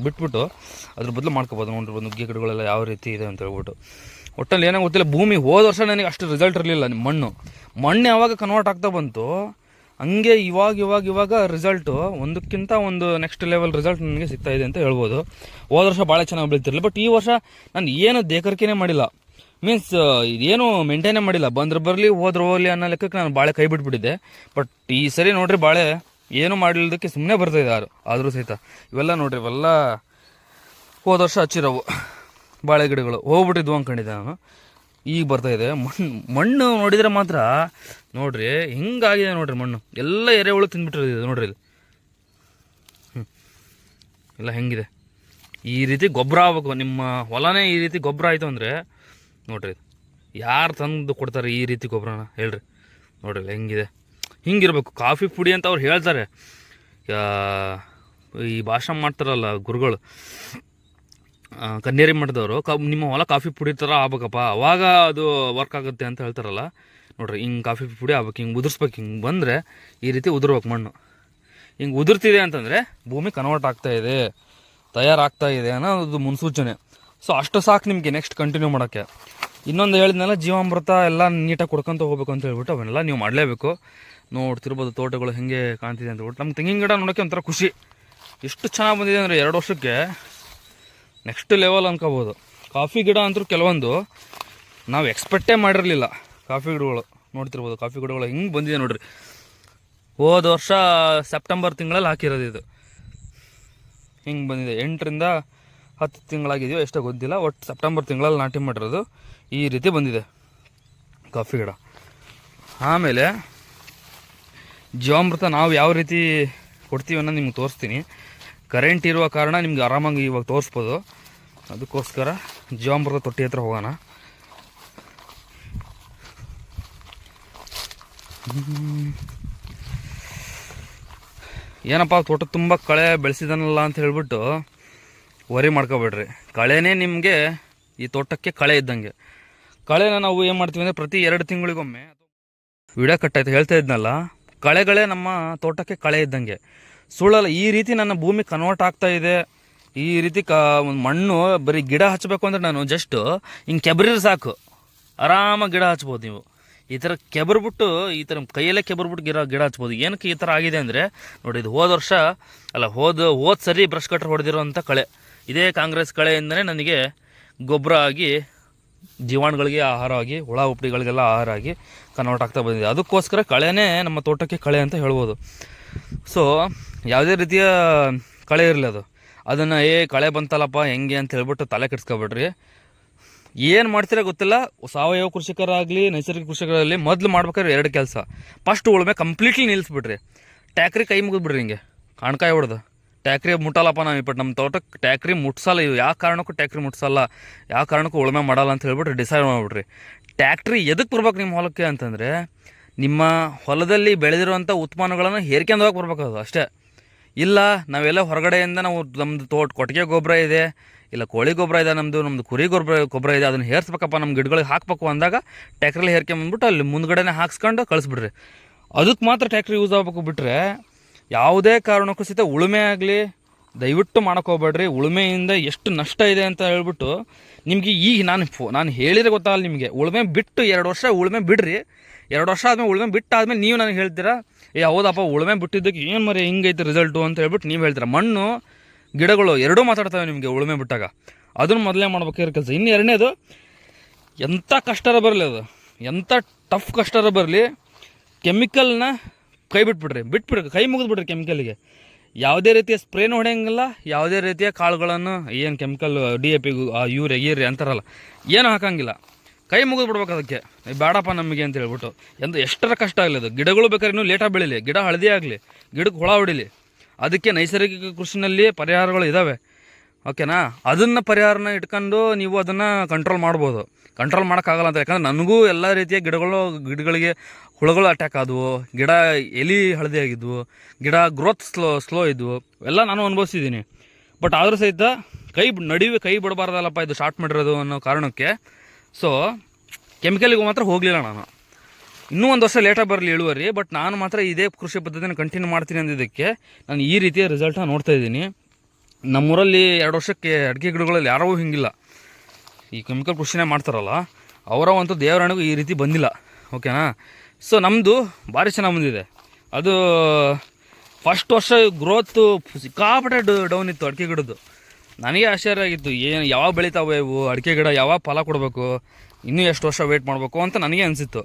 Speaker 1: ಬಿಟ್ಬಿಟ್ಟು ಅದ್ರ ಬದಲು ಮಾಡ್ಕೋಬೋದು. ನೋಡಿರ್ಬೋದು ನುಗ್ಗೆ ಗಿಡಗಳೆಲ್ಲ ಯಾವ ರೀತಿ ಇದೆ ಅಂತ ಹೇಳ್ಬಿಟ್ಟು. ಒಟ್ಟಲ್ಲಿ ಏನೋ ಗೊತ್ತಿಲ್ಲ, ಭೂಮಿ ಹೋದ ವರ್ಷ ನನಗೆ ಅಷ್ಟು ರಿಸಲ್ಟ್ ಇರಲಿಲ್ಲ. ಮಣ್ಣು ಯಾವಾಗ ಕನ್ವರ್ಟ್ ಆಗ್ತಾ ಬಂತು ಹಂಗೆ ಇವಾಗ ರಿಸಲ್ಟು ಒಂದಕ್ಕಿಂತ ಒಂದು ನೆಕ್ಸ್ಟ್ ಲೆವೆಲ್ ರಿಸಲ್ಟ್ ನನಗೆ ಸಿಗ್ತಾ ಇದೆ ಅಂತ ಹೇಳ್ಬೋದು. ಹೋದ ವರ್ಷ ಭಾಳ ಚೆನ್ನಾಗಿ ಬೆಳೀತಿರಲಿಲ್ಲ, ಬಟ್ ಈ ವರ್ಷ ನಾನು ಏನು ದೇಕರಿಕೆನೇ ಮಾಡಿಲ್ಲ. ಮೀನ್ಸ್ ಇದೇನು ಮೇಂಟೈನೇ ಮಾಡಿಲ್ಲ. ಬಂದ್ರೆ ಬರಲಿ ಹೋದ್ರೆ ಹೋಗಲಿ ಅನ್ನೋ ಲೆಕ್ಕಕ್ಕೆ ನಾನು ಬಾಳೆ ಕೈ ಬಿಟ್ಬಿಟ್ಟಿದ್ದೆ. ಬಟ್ ಈ ಸರಿ ನೋಡ್ರಿ ಬಾಳೆ ಏನು ಮಾಡಲಿಲ್ಲದಕ್ಕೆ ಸುಮ್ಮನೆ ಬರ್ತಾಯಿದೆ ಆದರೂ ಸಹಿತ. ಇವೆಲ್ಲ ನೋಡ್ರಿ, ಇವೆಲ್ಲ ಹೋದ ವರ್ಷ ಹಚ್ಚಿರೋವು ಬಾಳೆ ಗಿಡಗಳು, ಹೋಗ್ಬಿಟ್ಟಿದ್ವು ಅಂದ್ಕೊಂಡಿದ್ದೆ ನಾನು. ಈಗ ಬರ್ತಾಯಿದೆ. ಮಣ್ಣು ನೋಡಿದರೆ ಮಾತ್ರ ನೋಡ್ರಿ ಹಿಂಗಾಗಿದೆ ನೋಡ್ರಿ. ಮಣ್ಣು ಎಲ್ಲ ಎರೆಹುಳು ತಿಂದ್ಬಿಟ್ಟಿರೋದು ನೋಡ್ರಿ ಇಲ್ಲಿ. ಎಲ್ಲ ಹೆಂಗಿದೆ. ಈ ರೀತಿ ಗೊಬ್ಬರ ಆಗ್ಬೇಕು. ನಿಮ್ಮ ಹೊಲನೇ ಈ ರೀತಿ ಗೊಬ್ಬರ ಆಯಿತು ಅಂದರೆ ನೋಡ್ರಿ, ಯಾರು ತಂದು ಕೊಡ್ತಾರೆ ಈ ರೀತಿ ಗೊಬ್ಬರನ ಹೇಳ್ರಿ? ನೋಡ್ರಿ ಹೆಂಗಿದೆ. ಹಿಂಗಿರ್ಬೇಕು ಕಾಫಿ ಪುಡಿ ಅಂತ ಅವ್ರು ಹೇಳ್ತಾರೆ. ಈ ಭಾಷಣ ಮಾಡ್ತಾರಲ್ಲ ಗುರುಗಳು, ಕನ್ನೇರಿ ಮಠದವರು, ನಿಮ್ಮ ಹೊಲ ಕಾಫಿ ಪುಡಿ ಥರ ಆಗ್ಬೇಕಪ್ಪ, ಅವಾಗ ಅದು ವರ್ಕ್ ಆಗುತ್ತೆ ಅಂತ ಹೇಳ್ತಾರಲ್ಲ. ನೋಡ್ರಿ ಹಿಂಗೆ ಕಾಫಿ ಪುಡಿ ಆಗ್ಬೇಕು, ಹಿಂಗೆ ಉದುರ್ಸ್ಬೇಕು. ಹಿಂಗೆ ಬಂದರೆ ಈ ರೀತಿ ಉದುರ್ಬೇಕು ಮಣ್ಣು. ಹಿಂಗೆ ಉದುರ್ತಿದೆ ಅಂತಂದರೆ ಭೂಮಿ ಕನ್ವರ್ಟ್ ಆಗ್ತಾಯಿದೆ, ತಯಾರಾಗ್ತಾ ಇದೆ ಅನ್ನೋದು ಮುನ್ಸೂಚನೆ. ಸೊ ಅಷ್ಟು ಸಾಕು ನಿಮಗೆ ನೆಕ್ಸ್ಟ್ ಕಂಟಿನ್ಯೂ ಮಾಡೋಕ್ಕೆ. ಇನ್ನೊಂದು ಹೇಳಿದ್ನಲ್ಲ, ಜೀವಾಮೃತ ಎಲ್ಲ ನೀಟಾಗಿ ಕೊಡ್ಕೊತ ಹೋಗ್ಬೇಕು ಅಂತ ಹೇಳ್ಬಿಟ್ಟು ಅವನ್ನೆಲ್ಲ ನೀವು ಮಾಡಲೇಬೇಕು. ನೋಡ್ತಿರ್ಬೋದು ತೋಟಗಳು ಹೆಂಗೆ ಕಾಣ್ತಿದೆ ಅಂತ ಹೇಳ್ಬಿಟ್ಟು. ನಮ್ಮ ತೆಂಗಿನ ಗಿಡ ನೋಡೋಕ್ಕೆ ಒಂಥರ ಖುಷಿ. ಎಷ್ಟು ಚೆನ್ನಾಗಿ ಬಂದಿದೆ ಅಂದರೆ 2 ವರ್ಷಕ್ಕೆ ನೆಕ್ಸ್ಟ್ ಲೆವೆಲ್ ಅನ್ಕೋಬೋದು. ಕಾಫಿ ಗಿಡ ಅಂತೂ ಕೆಲವೊಂದು ನಾವು ಎಕ್ಸ್ಪೆಕ್ಟೇ ಮಾಡಿರಲಿಲ್ಲ. ಕಾಫಿ ಗಿಡಗಳು ನೋಡ್ತಿರ್ಬೋದು, ಕಾಫಿ ಗಿಡಗಳು ಹಿಂಗೆ ಬಂದಿದೆ ನೋಡ್ರಿ. ಹೋದ ವರ್ಷ ಸೆಪ್ಟೆಂಬರ್ ತಿಂಗಳಲ್ಲಿ ಹಾಕಿರೋದು ಇದು. ಹಿಂಗೆ ಬಂದಿದೆ. 8 ರಿಂದ 10 ತಿಂಗಳಾಗಿದೆಯೋ ಎಷ್ಟೋ ಗೊತ್ತಿಲ್ಲ, ಒಟ್ಟು ಸೆಪ್ಟೆಂಬರ್ ತಿಂಗಳಲ್ಲಿ ನಾಟಿ ಮಾಡಿರೋದು. ಈ ರೀತಿ ಬಂದಿದೆ ಕಾಫಿ ಗಿಡ. ಆಮೇಲೆ ಜೀವಾಮೃತ ನಾವು ಯಾವ ರೀತಿ ಕೊಡ್ತೀವಿ ಅನ್ನೋ ನಿಮ್ಗೆ ತೋರಿಸ್ತೀನಿ. ಕರೆಂಟ್ ಇರುವ ಕಾರಣ ನಿಮ್ಗೆ ಆರಾಮಾಗಿ ಇವಾಗ ತೋರಿಸ್ಬೋದು. ಅದಕ್ಕೋಸ್ಕರ ಜೀವಾಮೃತ ತೊಟ್ಟಿ ಹತ್ರ ಹೋಗೋಣ. ಏನಪ್ಪ ತೋಟ ತುಂಬ ಕಳೆ ಬೆಳೆಸಿದಾನಲ್ಲ ಅಂತ ಹೇಳ್ಬಿಟ್ಟು ವರಿ ಮಾಡ್ಕೋಬೇಡ್ರಿ. ಕಳೆನೇ ನಿಮಗೆ ಈ ತೋಟಕ್ಕೆ ಕಳೆ ಇದ್ದಂಗೆ. ಕಳೆನ ನಾವು ಏನು ಮಾಡ್ತೀವಿ ಅಂದರೆ ಪ್ರತಿ 2 ತಿಂಗಳಿಗೊಮ್ಮೆ ವಿಡಿಯೋ ಕಟ್ಟಾಯ್ತು ಹೇಳ್ತಾ ಇದ್ನಲ್ಲ, ಕಳೆಗಳೇ ನಮ್ಮ ತೋಟಕ್ಕೆ ಕಳೆ ಇದ್ದಂಗೆ. ಸುಳ್ಳಲ್ಲ. ಈ ರೀತಿ ನನ್ನ ಭೂಮಿ ಕನ್ವರ್ಟ್ ಆಗ್ತಾ ಇದೆ. ಈ ರೀತಿ ಮಣ್ಣು ಬರೀ ಗಿಡ ಹಚ್ಚಬೇಕು ಅಂದರೆ ನಾನು ಜಸ್ಟ್ ಹಿಂಗೆ ಕೆಬ್ರಿದ್ರೆ ಸಾಕು, ಆರಾಮಾಗಿ ಗಿಡ ಹಚ್ಬೋದು ನೀವು. ಈ ಥರ ಕೆಬರ್ಬಿಟ್ಟು, ಈ ಥರ ಕೈಯಲ್ಲೇ ಕೆಬರ್ಬಿಟ್ಟು ಗಿಡ ಹಚ್ಬೋದು. ಏನಕ್ಕೆ ಈ ಥರ ಆಗಿದೆ ಅಂದರೆ ನೋಡಿ, ಇದು ಹೋದ ಸರಿ ಬ್ರಷ್ ಕಟ್ರ್ ಹೊಡೆದಿರೋಂಥ ಕಳೆ. ಇದೇ ಕಾಂಗ್ರೆಸ್ ಕಳೆಯಿಂದನೇ ನನಗೆ ಗೊಬ್ಬರ ಆಗಿ, ಜೀವಾಣುಗಳಿಗೆ ಆಹಾರ ಆಗಿ, ಹುಳ ಹುಪ್ಪಡಿಗಳಿಗೆಲ್ಲ ಆಹಾರ ಆಗಿ ಕನ್ವರ್ಟ್ ಆಗ್ತಾ ಬಂದಿದೆ. ಅದಕ್ಕೋಸ್ಕರ ಕಳೆನೇ ನಮ್ಮ ತೋಟಕ್ಕೆ ಕಳೆ ಅಂತ ಹೇಳ್ಬೋದು. ಸೊ ಯಾವುದೇ ರೀತಿಯ ಕಳೆ ಇರಲಿ ಅದನ್ನು ಕಳೆ ಬಂತಲ್ಲಪ್ಪ ಹೆಂಗೆ ಅಂತ ಹೇಳ್ಬಿಟ್ಟು ತಲೆ ಕೆಡ್ಸ್ಕೊಬೇಡ್ರಿ. ಏನು ಮಾಡ್ತೀರಾ ಗೊತ್ತಿಲ್ಲ, ಸಾವಯವ ಕೃಷಿಕರಾಗಲಿ ನೈಸರ್ಗಿಕ ಕೃಷಿಕರಾಗಲಿ ಮೊದಲು ಮಾಡ್ಬೇಕಾದ್ರೆ 2 ಕೆಲಸ. ಫಸ್ಟ್ ಉಳುಮೆ ಕಂಪ್ಲೀಟ್ಲಿ ನಿಲ್ಲಿಸ್ಬಿಡ್ರಿ, ಟ್ಯಾಕ್ರಿ ಕೈ ಮುಗಿದ್ಬಿಡ್ರಿ, ಹಿಂಗೆ ಕಾಣ್ಕಾಯಿ ಹೊಡೆದು ಟ್ಯಾಕ್ರಿ ಮುಟ್ಟಲ್ಲಪ್ಪ ನಾವು ಇಪ್ಪಟ್ಟು ನಮ್ಮ ತೋಟಕ್ಕೆ ಟ್ಯಾಕ್ರಿ ಮುಟ್ಸಲ್ಲ, ಇವು ಯಾವ ಕಾರಣಕ್ಕೂ ಟ್ಯಾಕ್ರಿ ಮುಟ್ಸಲ್ಲ, ಯಾವ ಕಾರಣಕ್ಕೂ ಉಳುಮೆ ಮಾಡಲ್ಲ ಅಂತ ಹೇಳ್ಬಿಟ್ಟು ಡಿಸೈಡ್ ಮಾಡಿಬಿಡ್ರಿ. ಟ್ಯಾಕ್ಟ್ರಿ ಎದಕ್ಕೆ ಬರ್ಬೇಕು ನಿಮ್ಮ ಹೊಲಕ್ಕೆ ಅಂತಂದರೆ, ನಿಮ್ಮ ಹೊಲದಲ್ಲಿ ಬೆಳೆದಿರುವಂಥ ಉತ್ಪನ್ನಗಳನ್ನು ಹೇರ್ಕೊಂಡು ಹೋಗಕ್ಕೆ ಬರ್ಬೇಕು, ಅದು ಅಷ್ಟೇ. ಇಲ್ಲ ನಾವೆಲ್ಲ ಹೊರಗಡೆಯಿಂದ ನಾವು ನಮ್ಮದು ಕೊಟ್ಟಿಗೆ ಗೊಬ್ಬರ ಇದೆ, ಇಲ್ಲ ಕೋಳಿ ಗೊಬ್ಬರ ಇದೆ, ನಮ್ಮದು ಕುರಿ ಗೊಬ್ಬರ ಇದೆ, ಅದನ್ನು ಹೇರ್ಸ್ಬೇಕಪ್ಪ, ನಮ್ಮ ಗಿಡಗಳಿಗೆ ಹಾಕಬೇಕು ಅಂದಾಗ ಟ್ಯಾಕ್ಟ್ರಲ್ಲಿ ಹೇರ್ಕೊಂಬಂದ್ಬಿಟ್ಟು ಅಲ್ಲಿ ಮುಂದ್ಗಡೆನೇ ಹಾಕ್ಸ್ಕೊಂಡು ಕಳಿಸ್ಬಿಡ್ರಿ. ಅದಕ್ಕೆ ಮಾತ್ರ ಟ್ಯಾಕ್ಟ್ರಿ ಯೂಸ್ ಆಗಬೇಕು. ಬಿಟ್ಟರೆ ಯಾವುದೇ ಕಾರಣಕ್ಕೂ ಸಹಿತ ಉಳುಮೆ ಆಗಲಿ ದಯವಿಟ್ಟು ಮಾಡೋಕ್ಕೋಗ್ಬೇಡ್ರಿ. ಉಳುಮೆಯಿಂದ ಎಷ್ಟು ನಷ್ಟ ಇದೆ ಅಂತ ಹೇಳ್ಬಿಟ್ಟು ನಿಮಗೆ ಈಗ ನಾನು ಹೇಳಿದರೆ ಗೊತ್ತಾಗಲ್ಲ ನಿಮಗೆ. ಉಳುಮೆ ಬಿಟ್ಟು 2 ವರ್ಷ ಉಳುಮೆ ಬಿಡ್ರಿ, 2 ವರ್ಷ ಆದಮೇಲೆ ಉಳುಮೆ ಬಿಟ್ಟಾದ್ಮೇಲೆ ನೀವು ನನಗೆ ಹೇಳ್ತೀರಾ, ಹೌದಪ್ಪ ಉಳುಮೆ ಬಿಟ್ಟಿದ್ದಕ್ಕೆ ಏನು ಮರಿ ಹಿಂಗೈತೆ ರಿಸಲ್ಟು ಅಂತ ಹೇಳ್ಬಿಟ್ಟು ನೀವು ಹೇಳ್ತೀರಾ. ಮಣ್ಣು ಗಿಡಗಳು ಎರಡೂ ಮಾತಾಡ್ತವೆ ನಿಮಗೆ ಉಳುಮೆ ಬಿಟ್ಟಾಗ. ಅದನ್ನು ಮೊದಲೇ ಮಾಡ್ಬೇಕಾಗಿರೋ ಕೆಲಸ. ಇನ್ನು ಎರಡನೇದು, ಎಂಥ ಕಷ್ಟರ ಬರಲಿ, ಅದು ಎಂಥ ಟಫ್ ಕಷ್ಟರ ಬರಲಿ, ಕೆಮಿಕಲ್ನ ಕೈ ಬಿಟ್ಬಿಡ್ರಿ, ಕೈ ಮುಗಿದ್ಬಿಡ್ರಿ ಕೆಮಿಕಲ್ಗೆ. ಯಾವುದೇ ರೀತಿಯ ಸ್ಪ್ರೇನೂ ಹೊಡೆಯಂಗಿಲ್ಲ, ಯಾವುದೇ ರೀತಿಯ ಕಾಳುಗಳನ್ನು ಏನು ಕೆಮಿಕಲ್ DAP ಯೂರಿಯಾ ಅಂತಾರಲ್ಲ, ಏನು ಹಾಕೋಂಗಿಲ್ಲ. ಕೈ ಮುಗಿದ್ಬಿಡ್ಬೇಕು ಅದಕ್ಕೆ, ಬೇಡಪ್ಪ ನಮಗೆ ಅಂತ ಹೇಳ್ಬಿಟ್ಟು. ಎಷ್ಟರ ಕಷ್ಟ ಆಗಲಿ ಅದು. ಗಿಡಗಳು ಬೇಕಾದ್ರೆ ಇನ್ನೂ ಲೇಟಾಗಿ ಬೆಳೀಲಿ, ಗಿಡ ಹಳದಿ ಆಗಲಿ, ಗಿಡಕ್ಕೆ ಹುಳ ಹೊಡಿಲಿ, ಅದಕ್ಕೆ ನೈಸರ್ಗಿಕ ಕೃಷಿನಲ್ಲಿ ಪರಿಹಾರಗಳು ಇದ್ದಾವೆ. ಓಕೆನಾ? ಅದನ್ನು ಪರಿಹಾರನ ಇಟ್ಕೊಂಡು ನೀವು ಅದನ್ನು ಕಂಟ್ರೋಲ್ ಮಾಡ್ಬೋದು. ಕಂಟ್ರೋಲ್ ಮಾಡೋಕ್ಕಾಗಲ್ಲ ಅಂತ, ಯಾಕಂದರೆ ನನಗೂ ಎಲ್ಲ ರೀತಿಯ ಗಿಡಗಳಿಗೆ ಹುಳುಗಳು ಅಟ್ಯಾಕ್ ಆದವು, ಗಿಡ ಎಲೆ ಹಳದಿ ಆಗಿದ್ವು, ಗಿಡ ಗ್ರೋತ್ ಸ್ಲೋ ಇದ್ವು, ಎಲ್ಲ ನಾನು ಅನುಭವಿಸಿದ್ದೀನಿ. ಬಟ್ ಆದರೂ ಸಹಿತ ಕೈ ಬಿಡಬಾರ್ದಲ್ಲಪ್ಪ, ಇದು ಶಾರ್ಟ್ ಮಾಡಿರೋದು ಅನ್ನೋ ಕಾರಣಕ್ಕೆ ಸೊ ಕೆಮಿಕಲಿಗೆ ಮಾತ್ರ ಹೋಗಲಿಲ್ಲ ನಾನು. ಇನ್ನೂ 1 ವರ್ಷ ಲೇಟಾಗಿ ಬರಲಿ ಇಳುವರಿ, ಬಟ್ ನಾನು ಮಾತ್ರ ಇದೇ ಕೃಷಿ ಪದ್ಧತಿನ ಕಂಟಿನ್ಯೂ ಮಾಡ್ತೀನಿ ಅಂದಿದ್ದಕ್ಕೆ ನಾನು ಈ ರೀತಿಯ ರಿಸಲ್ಟನ್ನ ನೋಡ್ತಾ ಇದ್ದೀನಿ. ನಮ್ಮೂರಲ್ಲಿ 2 ವರ್ಷಕ್ಕೆ ಅಡಿಕೆ ಗಿಡಗಳಲ್ಲಿ ಯಾರೂ ಹಿಂಗಿಲ್ಲ. ಈ ಕೆಮಿಕಲ್ ಕೃಷಿನೇ ಮಾಡ್ತಾರಲ್ಲ ಅವರಂತೂ ದೇವರಾಣಿಗೂ ಈ ರೀತಿ ಬಂದಿಲ್ಲ. ಓಕೆನಾ? ಸೊ ನಮ್ಮದು ಭಾರಿ ಚೆನ್ನಾಗಿ ಬಂದಿದೆ. ಅದು ಫಸ್ಟ್ ವರ್ಷ ಗ್ರೋತು ಸಿಕ್ಕಾಪಟ್ಟೆ ಡೌನ್ ಇತ್ತು ಅಡಿಕೆ ಗಿಡದ್ದು. ನನಗೆ ಆಶ್ಚರ್ಯ ಆಗಿತ್ತು, ಯಾವಾಗ ಬೆಳೀತಾವೆ ಇವು ಅಡಿಕೆ ಗಿಡ, ಯಾವಾಗ ಫಲ ಕೊಡಬೇಕು, ಇನ್ನೂ ಎಷ್ಟು ವರ್ಷ ವೆಯ್ಟ್ ಮಾಡಬೇಕು ಅಂತ ನನಗೆ ಅನಿಸಿತ್ತು.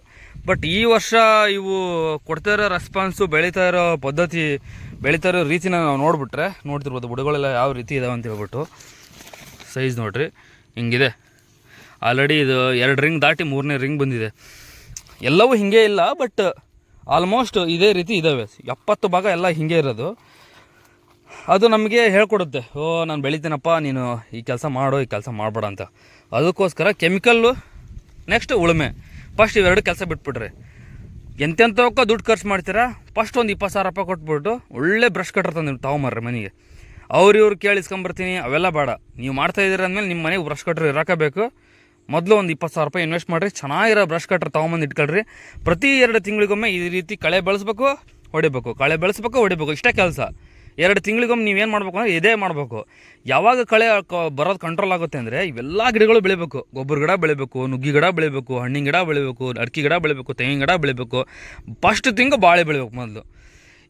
Speaker 1: ಬಟ್ ಈ ವರ್ಷ ಇವು ಕೊಡ್ತಾ ಇರೋ ರೆಸ್ಪಾನ್ಸು, ಬೆಳೀತಾ ಇರೋ ಪದ್ಧತಿ, ಬೆಳೀತಾ ಇರೋ ರೀತಿನ ನಾವು ನೋಡ್ತಿರ್ಬೋದು ಬುಡಗಳೆಲ್ಲ ಯಾವ ರೀತಿ ಇದಾವೆ ಅಂತ ಹೇಳ್ಬಿಟ್ಟು. ಸೈಜ್ ನೋಡಿರಿ ಹಿಂಗಿದೆ. ಆಲ್ರೆಡಿ ಇದು 2 ರಿಂಗ್ ದಾಟಿ 3ನೇ ರಿಂಗ್ ಬಂದಿದೆ. ಎಲ್ಲವೂ ಹಿಂಗೆ ಇಲ್ಲ, ಬಟ್ ಆಲ್ಮೋಸ್ಟ್ ಇದೇ ರೀತಿ ಇದ್ದಾವೆ. 70 ಭಾಗ ಎಲ್ಲ ಹಿಂಗೆ ಇರೋದು. ಅದು ನಮಗೆ ಹೇಳ್ಕೊಡುತ್ತೆ, ನಾನು ಬೆಳಿತೀನಪ್ಪ, ನೀನು ಈ ಕೆಲಸ ಮಾಡು, ಈ ಕೆಲಸ ಮಾಡಬೇಡ ಅಂತ. ಅದಕ್ಕೋಸ್ಕರ ಕೆಮಿಕಲ್ಲು ನೆಕ್ಸ್ಟ್ ಉಳುಮೆ, ಫಸ್ಟ್ ಇವೆರಡು ಕೆಲಸ ಬಿಟ್ಬಿಡ್ರಿ. ಎಂತೆಂಥವಕ್ಕ ದುಡ್ಡು ಖರ್ಚು ಮಾಡ್ತೀರಾ, ಫಸ್ಟ್ ಒಂದು 20,000 ರೂಪಾಯಿ ಕೊಟ್ಬಿಟ್ಟು ಒಳ್ಳೆ ಬ್ರಷ್ ಕಟ್ಟರ್ ತಂದು ತೊಗೊಂಬರ್ರಿ ಮನೆಗೆ. ಇವ್ರು ಕೇಳಿಸ್ಕೊಂಬರ್ತೀನಿ ಅವೆಲ್ಲ ಬೇಡ. ನೀವು ಮಾಡ್ತಾಯಿದ್ದೀರ ಅಂದಮೇಲೆ ನಿಮ್ಮ ಮನೆಗೆ ಬ್ರಷ್ ಕಟ್ರ್ ಇರೋಕಬೇಕು. ಮೊದಲು ಒಂದು 20,000 ರೂಪಾಯಿ ಇನ್ವೆಸ್ಟ್ ಮಾಡಿರಿ, ಚೆನ್ನಾಗಿರೋ ಬ್ರಷ್ ಕಟ್ರ್ ತೊಗೊಂಬಂದು ಇಟ್ಕೊಳ್ರಿ. ಪ್ರತಿ 2 ತಿಂಗಳಿಗೊಮ್ಮೆ ಈ ರೀತಿ ಕಳೆ ಬೆಳೆಸ್ಬೇಕು, ಹೊಡಿಬೇಕು, ಇಷ್ಟೇ ಕೆಲಸ. 2 ತಿಂಗಳಿಗೊಮ್ಮೆ ನೀವೇನು ಮಾಡಬೇಕು ಅಂದರೆ ಇದೇ ಮಾಡಬೇಕು. ಯಾವಾಗ ಕಳೆ ಬರೋದು ಕಂಟ್ರೋಲ್ ಆಗುತ್ತೆ ಅಂದರೆ ಇವೆಲ್ಲ ಗಿಡಗಳು ಬೆಳಿಬೇಕು. ಗೊಬ್ಬರ ಗಿಡ ಬೆಳಿಬೇಕು, ನುಗ್ಗಿ ಗಿಡ ಬೆಳಿಬೇಕು, ಹಣ್ಣಿನ ಗಿಡ ಬೆಳಿಬೇಕು, ಅಡಿಕೆ ಗಿಡ ಬೆಳಿಬೇಕು, ತೆಂಗಿನ ಗಿಡ ಬೆಳಿಬೇಕು, ಫಸ್ಟ್ ತಿಂಗಳು ಬಾಳೆ ಬೆಳಿಬೇಕು ಮೊದಲು.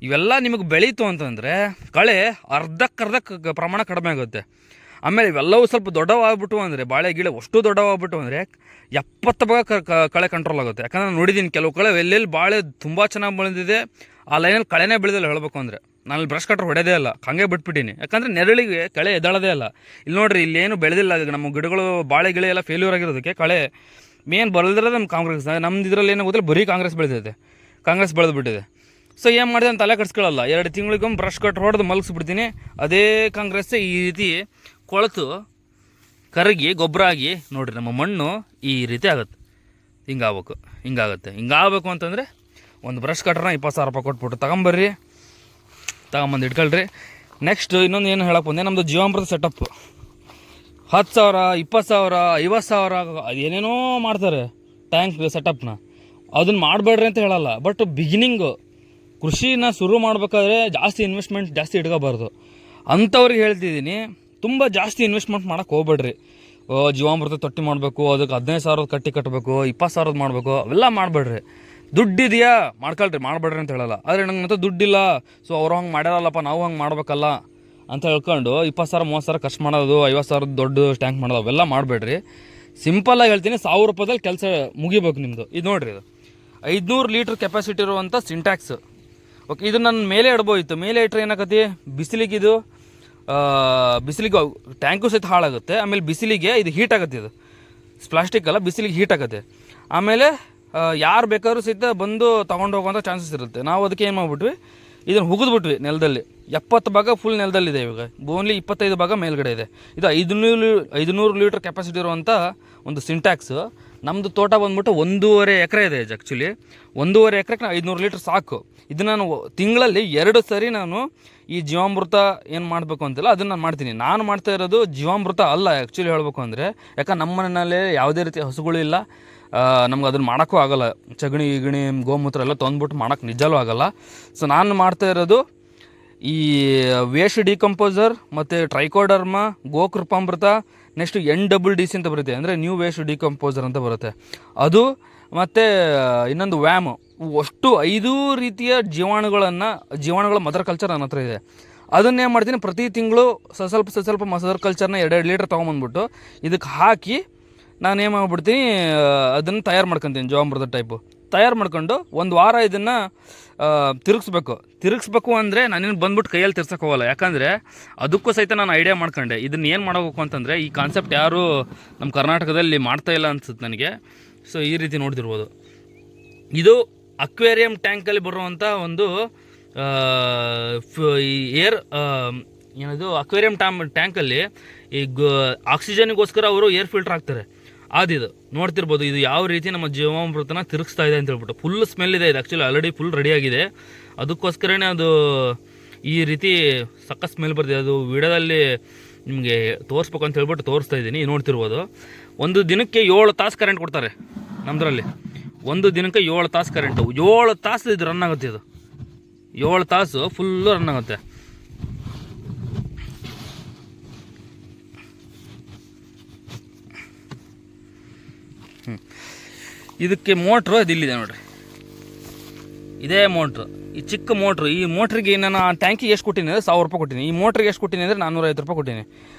Speaker 1: ಇವೆಲ್ಲ ನಿಮಗೆ ಬೆಳೀತು ಅಂತಂದರೆ ಕಳೆ ಅರ್ಧಕ್ಕೆ ಪ್ರಮಾಣ ಕಡಿಮೆ ಆಗುತ್ತೆ. ಆಮೇಲೆ ಇವೆಲ್ಲವೂ ಸ್ವಲ್ಪ ದೊಡ್ಡವಾಗ್ಬಿಟ್ಟು ಅಂದರೆ, ಬಾಳೆ ಗಿಡ ಅಷ್ಟು ದೊಡ್ಡವಾಗ್ಬಿಟ್ಟು ಅಂದರೆ 70 ಭಾಗ ಕಳೆ ಕಂಟ್ರೋಲ್ ಆಗುತ್ತೆ. ಯಾಕಂದರೆ ನಾನು ನೋಡಿದ್ದೀನಿ ಕೆಲವು ಕಳೆ ಎಲ್ಲೆಲ್ಲಿ ಬಾಳೆ ತುಂಬ ಚೆನ್ನಾಗಿ ಬೆಳೆದಿದೆ, ಆ ಲೈನಲ್ಲಿ ಕಳೆನೇ ಬೆಳೆದಿಲ್ಲ ಹೇಳಬೇಕು ಅಂದರೆ. ನಾನು ಬ್ರಷ್ ಕಟ್ರ್ ಹೊಡೆಯೋದೇ ಇಲ್ಲ, ಹಾಗೆ ಬಿಟ್ಬಿಟ್ಟಿನಿ. ಯಾಕಂದರೆ ನೆರಳಿಗೆ ಕಳೆ ಎದ್ದಾಳೋದೇ ಇಲ್ಲ. ಇಲ್ಲಿ ನೋಡಿರಿ, ಇಲ್ಲೇನು ಬೆಳೆದಿಲ್ಲ. ನಮ್ಮ ಗಿಡಗಳು ಬಾಳೆ ಗಿಳೆ ಎಲ್ಲ ಫೇಲ್ಯೂರ್ ಆಗಿರೋದಕ್ಕೆ ಕಳೆ ಮೇನ್ ಬರಲ್ದಿರೋದು ನಮ್ಮ ಕಾಂಗ್ರೆಸ್. ನಮ್ದು ಇದರಲ್ಲಿ ಏನೋ ಗೊತ್ತಿಲ್ಲ, ಬರೀ ಕಾಂಗ್ರೆಸ್ ಬೆಳೆದುಬಿಟ್ಟಿದೆ. ಸೊ ಏನು ಮಾಡಿದೆ ಅಂತ ತಲೆ ಕಟ್ಸ್ಕೊಳ್ಳಲ್ಲ. 2 ತಿಂಗಳಿಗೊಮ್ಮೆ ಬ್ರಷ್ ಕಟ್ರ್ ಹೊಡೆದು ಮಲಗಿಸ್ಬಿಡ್ತೀನಿ. ಅದೇ ಕಾಂಗ್ರೆಸ್ ಈ ರೀತಿ ಕೊಳೆತು ಕರಗಿ ಗೊಬ್ಬರ ಆಗಿ ನೋಡಿರಿ ನಮ್ಮ ಮಣ್ಣು ಈ ರೀತಿ ಆಗುತ್ತೆ. ಹಿಂಗಾಗಬೇಕು ಅಂತಂದರೆ ಒಂದು ಬ್ರಷ್ ಕಟ್ರನ್ನ 20,000 ರೂಪಾಯಿ ಕೊಟ್ಬಿಟ್ಟು ತಗೊಂಬಂದು ಇಟ್ಕೊಳ್ರಿ. ನೆಕ್ಸ್ಟ್ ಇನ್ನೊಂದು ಏನು ಹೇಳಕ್ಕೆ ಬಂದೆ, ನಮ್ಮದು ಜೀವಾಮೃತ ಸೆಟಪ್ 10,000, 20,000, 50,000 ಅದೇನೇನೋ ಮಾಡ್ತಾರೆ ಟ್ಯಾಂಕ್ ಸೆಟಪ್ನ. ಅದನ್ನು ಮಾಡಬೇಡ್ರಿ ಅಂತ ಹೇಳಲ್ಲ, ಬಟ್ ಬಿಗಿನಿಂಗು ಕೃಷಿನ ಶುರು ಮಾಡಬೇಕಾದ್ರೆ ಜಾಸ್ತಿ ಇನ್ವೆಸ್ಟ್ಮೆಂಟ್ ಜಾಸ್ತಿ ಇಟ್ಕೋಬಾರ್ದು. ಅಂಥವ್ರಿಗೆ ಹೇಳ್ತಿದ್ದೀನಿ, ತುಂಬ ಜಾಸ್ತಿ ಇನ್ವೆಸ್ಟ್ಮೆಂಟ್ ಮಾಡೋಕ್ಕೆ ಹೋಗ್ಬೇಡ್ರಿ. ಜೀವಾಮೃತ ತೊಟ್ಟಿ ಮಾಡಬೇಕು, ಅದಕ್ಕೆ 15,000 ಕಟ್ಟಬೇಕು, 20,000 ಮಾಡಬೇಕು, ಅವೆಲ್ಲ ಮಾಡಬೇಡ್ರಿ. ದುಡ್ಡಿದೆಯಾ ಮಾಡ್ಕೊಳ್ರಿ, ಮಾಡಬೇಡ್ರಿ ಅಂತ ಹೇಳಲ್ಲ. ಆದರೆ ನಂಗಂತೂ ದುಡ್ಡಿಲ್ಲ, ಸೊ ಅವ್ರು ಹಂಗೆ ಮಾಡ್ಯಾರಲ್ಲಪ್ಪ, ನಾವು ಹಂಗೆ ಮಾಡಬೇಕಲ್ಲ ಅಂತ ಹೇಳ್ಕೊಂಡು 20,000, 30,000 ಖರ್ಚು ಮಾಡೋದು, 50,000 ದೊಡ್ಡ ಟ್ಯಾಂಕ್ ಮಾಡೋದು, ಅವೆಲ್ಲ ಮಾಡಬೇಡ್ರಿ. ಸಿಂಪಲ್ಲಾಗಿ ಹೇಳ್ತೀನಿ, 1,000 ರೂಪಾಯಿದಲ್ಲಿ ಕೆಲಸ ಮುಗಿಬೇಕು ನಿಮ್ಮದು. ಇದು ನೋಡಿರಿ, ಇದು 500 ಲೀಟ್ರ್ ಕೆಪಾಸಿಟಿ ಇರುವಂಥ ಸಿಂಟ್ಯಾಕ್ಸ್. ಓಕೆ, ಇದು ನನ್ನ ಮೇಲೆ ಇಡ್ಬೋಯಿತ್ತು. ಮೇಲೆ ಇಟ್ಟರೆ ಏನಾಗತ್ತೆ, ಬಿಸಿಲಿಗಿದು ಬಿಸಿಲಿಗೆ ಟ್ಯಾಂಕು ಸಹಿತ ಹಾಳಾಗುತ್ತೆ. ಆಮೇಲೆ ಬಿಸಿಲಿಗೆ ಇದು ಹೀಟ್ ಆಗುತ್ತೆ. ಇದು ಪ್ಲಾಸ್ಟಿಕ್ ಅಲ್ಲ, ಬಿಸಿಲಿಗೆ ಹೀಟ್ ಆಗುತ್ತೆ. ಆಮೇಲೆ ಯಾರು ಬೇಕಾದ್ರೂ ಸಹಿತ ಬಂದು ತೊಗೊಂಡು ಹೋಗುವಂಥ ಚಾನ್ಸಸ್ ಇರುತ್ತೆ. ನಾವು ಅದಕ್ಕೆ ಏನು ಮಾಡಿಬಿಟ್ವಿ, ಇದನ್ನು ಹುಗಿದ್ಬಿಟ್ವಿ ನೆಲದಲ್ಲಿ. 70 ಭಾಗ ಫುಲ್ ನೆಲದಲ್ಲಿದೆ. ಇವಾಗ ಓನ್ಲಿ 25 ಭಾಗ ಮೇಲ್ಗಡೆ ಇದೆ. ಇದು 500 ಲೀಟ್ರ್ ಕೆಪಾಸಿಟಿ ಇರುವಂಥ ಒಂದು ಸಿಂಟ್ಯಾಕ್ಸು. ನಮ್ಮದು ತೋಟ ಬಂದ್ಬಿಟ್ಟು 1.5 ಎಕರೆ ಇದೆ. ಆ್ಯಕ್ಚುಲಿ 1.5 ಎಕರೆಗೆ 500 ಲೀಟ್ರ್ ಸಾಕು. ಇದು ನಾನು ತಿಂಗಳಲ್ಲಿ 2 ಸರಿ ನಾನು ಈ ಜೀವಾಮೃತ ಏನು ಮಾಡಬೇಕು ಅಂತಿಲ್ಲ, ಅದನ್ನು ನಾನು ಮಾಡ್ತೀನಿ. ನಾನು ಮಾಡ್ತಾ ಇರೋದು ಜೀವಾಮೃತ ಅಲ್ಲ ಆ್ಯಕ್ಚುಲಿ ಹೇಳಬೇಕು ಅಂದರೆ. ಯಾಕಂದ್ರೆ ನಮ್ಮ ಮನೆಯಲ್ಲಿ ಯಾವುದೇ ರೀತಿ ಹಸುಗಳಿಲ್ಲ, ನಮ್ಗೆ ಅದನ್ನು ಮಾಡೋಕ್ಕೂ ಆಗೋಲ್ಲ. ಸಗಣಿ ಗಿಣಿ ಗೋಮೂತ್ರ ಎಲ್ಲ ತೊಂದ್ಬಿಟ್ಟು ಮಾಡೋಕ್ಕೆ ನಿಜವೂ ಆಗೋಲ್ಲ. ಸೊ ನಾನು ಮಾಡ್ತಾ ಇರೋದು ಈ ವೇಸ್ಟ್ ಡಿಕಂಪೋಸರ್ ಮತ್ತು ಟ್ರೈಕೋಡರ್ಮ, ಗೋಕೃಪಾಮೃತ, ನೆಕ್ಸ್ಟು NWDC ಅಂತ ಬರುತ್ತೆ, ಅಂದರೆ ನ್ಯೂ ವೇಸ್ಟ್ ಡಿಕಂಪೋಸರ್ ಅಂತ ಬರುತ್ತೆ ಅದು, ಮತ್ತು ಇನ್ನೊಂದು ವ್ಯಾಮ್. ಅಷ್ಟು 5 ರೀತಿಯ ಜೀವಾಣುಗಳ ಮದರ್ ಕಲ್ಚರ್ ನನ್ನ ಹತ್ರ ಇದೆ. ಅದನ್ನೇ ಮಾಡ್ತೀನಿ ಪ್ರತಿ ತಿಂಗಳು ಸ್ವಲ್ಪ ಮದರ್ ಕಲ್ಚರ್ನ 2 ಲೀಟ್ರ್ ತೊಗೊಂಬಂದ್ಬಿಟ್ಟು ಇದಕ್ಕೆ ಹಾಕಿ ನಾನು ಏನು ಮಾಡ್ಬಿಡ್ತೀನಿ, ಅದನ್ನು ತಯಾರು ಮಾಡ್ಕೊತೀನಿ. ಜೀವಾಮೃತ ಟೈಪು ತಯಾರು ಮಾಡ್ಕೊಂಡು 1 ವಾರ ಇದನ್ನು ತಿರುಗಿಸ್ಬೇಕು ಅಂದರೆ ನಾನೇನು ಬಂದ್ಬಿಟ್ಟು ಕೈಯಲ್ಲಿ ತಿರ್ಸಕ್ಕೆ ಹೋಗಲ್ಲ. ಯಾಕಂದರೆ ಅದಕ್ಕೂ ಸಹಿತ ನಾನು ಐಡಿಯಾ ಮಾಡ್ಕೊಂಡೆ ಇದನ್ನು ಏನು ಮಾಡಬೇಕು ಅಂತಂದರೆ, ಈ ಕಾನ್ಸೆಪ್ಟ್ ಯಾರೂ ನಮ್ಮ ಕರ್ನಾಟಕದಲ್ಲಿ ಮಾಡ್ತಾಯಿಲ್ಲ ಅನ್ಸುತ್ತೆ ನನಗೆ. ಸೊ ಈ ರೀತಿ ನೋಡ್ತಿರ್ಬೋದು. ಇದು ಅಕ್ವೇರಿಯಂ ಟ್ಯಾಂಕಲ್ಲಿ ಬರುವಂಥ ಒಂದು ಏರ್ ಏನದು ಅಕ್ವೇರಿಯಂ ಟ್ಯಾಂಕಲ್ಲಿ ಈ ಆಕ್ಸಿಜನ್ಗೋಸ್ಕರ ಅವರು ಏರ್ ಫಿಲ್ಟರ್ ಹಾಕ್ತಾರೆ. ಅದಿದು ನೋಡ್ತಿರ್ಬೋದು. ಇದು ಯಾವ ರೀತಿ ನಮ್ಮ ಜೀವಾಮೃತನ ತಿರುಗಿಸ್ತಾ ಇದೆ ಅಂತ ಹೇಳ್ಬಿಟ್ಟು. ಫುಲ್ ಸ್ಮೆಲ್ ಇದೆ. ಇದು ಆ್ಯಕ್ಚುಲಿ ಆಲ್ರೆಡಿ ಫುಲ್ ರೆಡಿಯಾಗಿದೆ. ಅದಕ್ಕೋಸ್ಕರನೇ ಅದು ಈ ರೀತಿ ಸಕ್ಕ ಸ್ಮೆಲ್ ಬರ್ತಿದೆ. ಅದು ವಿಡಿಯೋದಲ್ಲಿ ನಿಮಗೆ ತೋರಿಸ್ಬೇಕು ಅಂತ ಹೇಳ್ಬಿಟ್ಟು ತೋರಿಸ್ತಾ ಇದ್ದೀನಿ. ನೋಡ್ತಿರ್ಬೋದು. ಒಂದು ದಿನಕ್ಕೆ 7 ತಾಸು ಕರೆಂಟ್ ಕೊಡ್ತಾರೆ ನಮ್ಮದ್ರಲ್ಲಿ. ಒಂದು ದಿನಕ್ಕೆ 7 ತಾಸು ಕರೆಂಟು. 7 ತಾಸು ಇದು ರನ್ ಆಗುತ್ತೆ. ಇದು 7 ತಾಸು ಫುಲ್ಲು ರನ್ ಆಗುತ್ತೆ. ಇದಕ್ಕೆ ಮೋಟ್ರು ಅದು ಇಲ್ಲಿದೆ ನೋಡಿರಿ. ಇದೇ ಮೋಟ್ರು, ಈ ಚಿಕ್ಕ ಮೋಟ್ರು. ಈ ಮೋಟ್ರಿಗೆ ನಾನು ಆ ಟ್ಯಾಂಕಿಗೆ ಎಷ್ಟು ಕೊಟ್ಟಿನಿ ಅಂದರೆ 1000 ರೂಪಾಯಿ ಕೊಟ್ಟಿನಿ. ಈ ಮೋಟ್ರಿಗೆ ಎಷ್ಟು ಕೊಟ್ಟಿನಿ ಅಂದರೆ 450 ರೂಪಾಯಿ ಕೊಟ್ಟಿನಿ.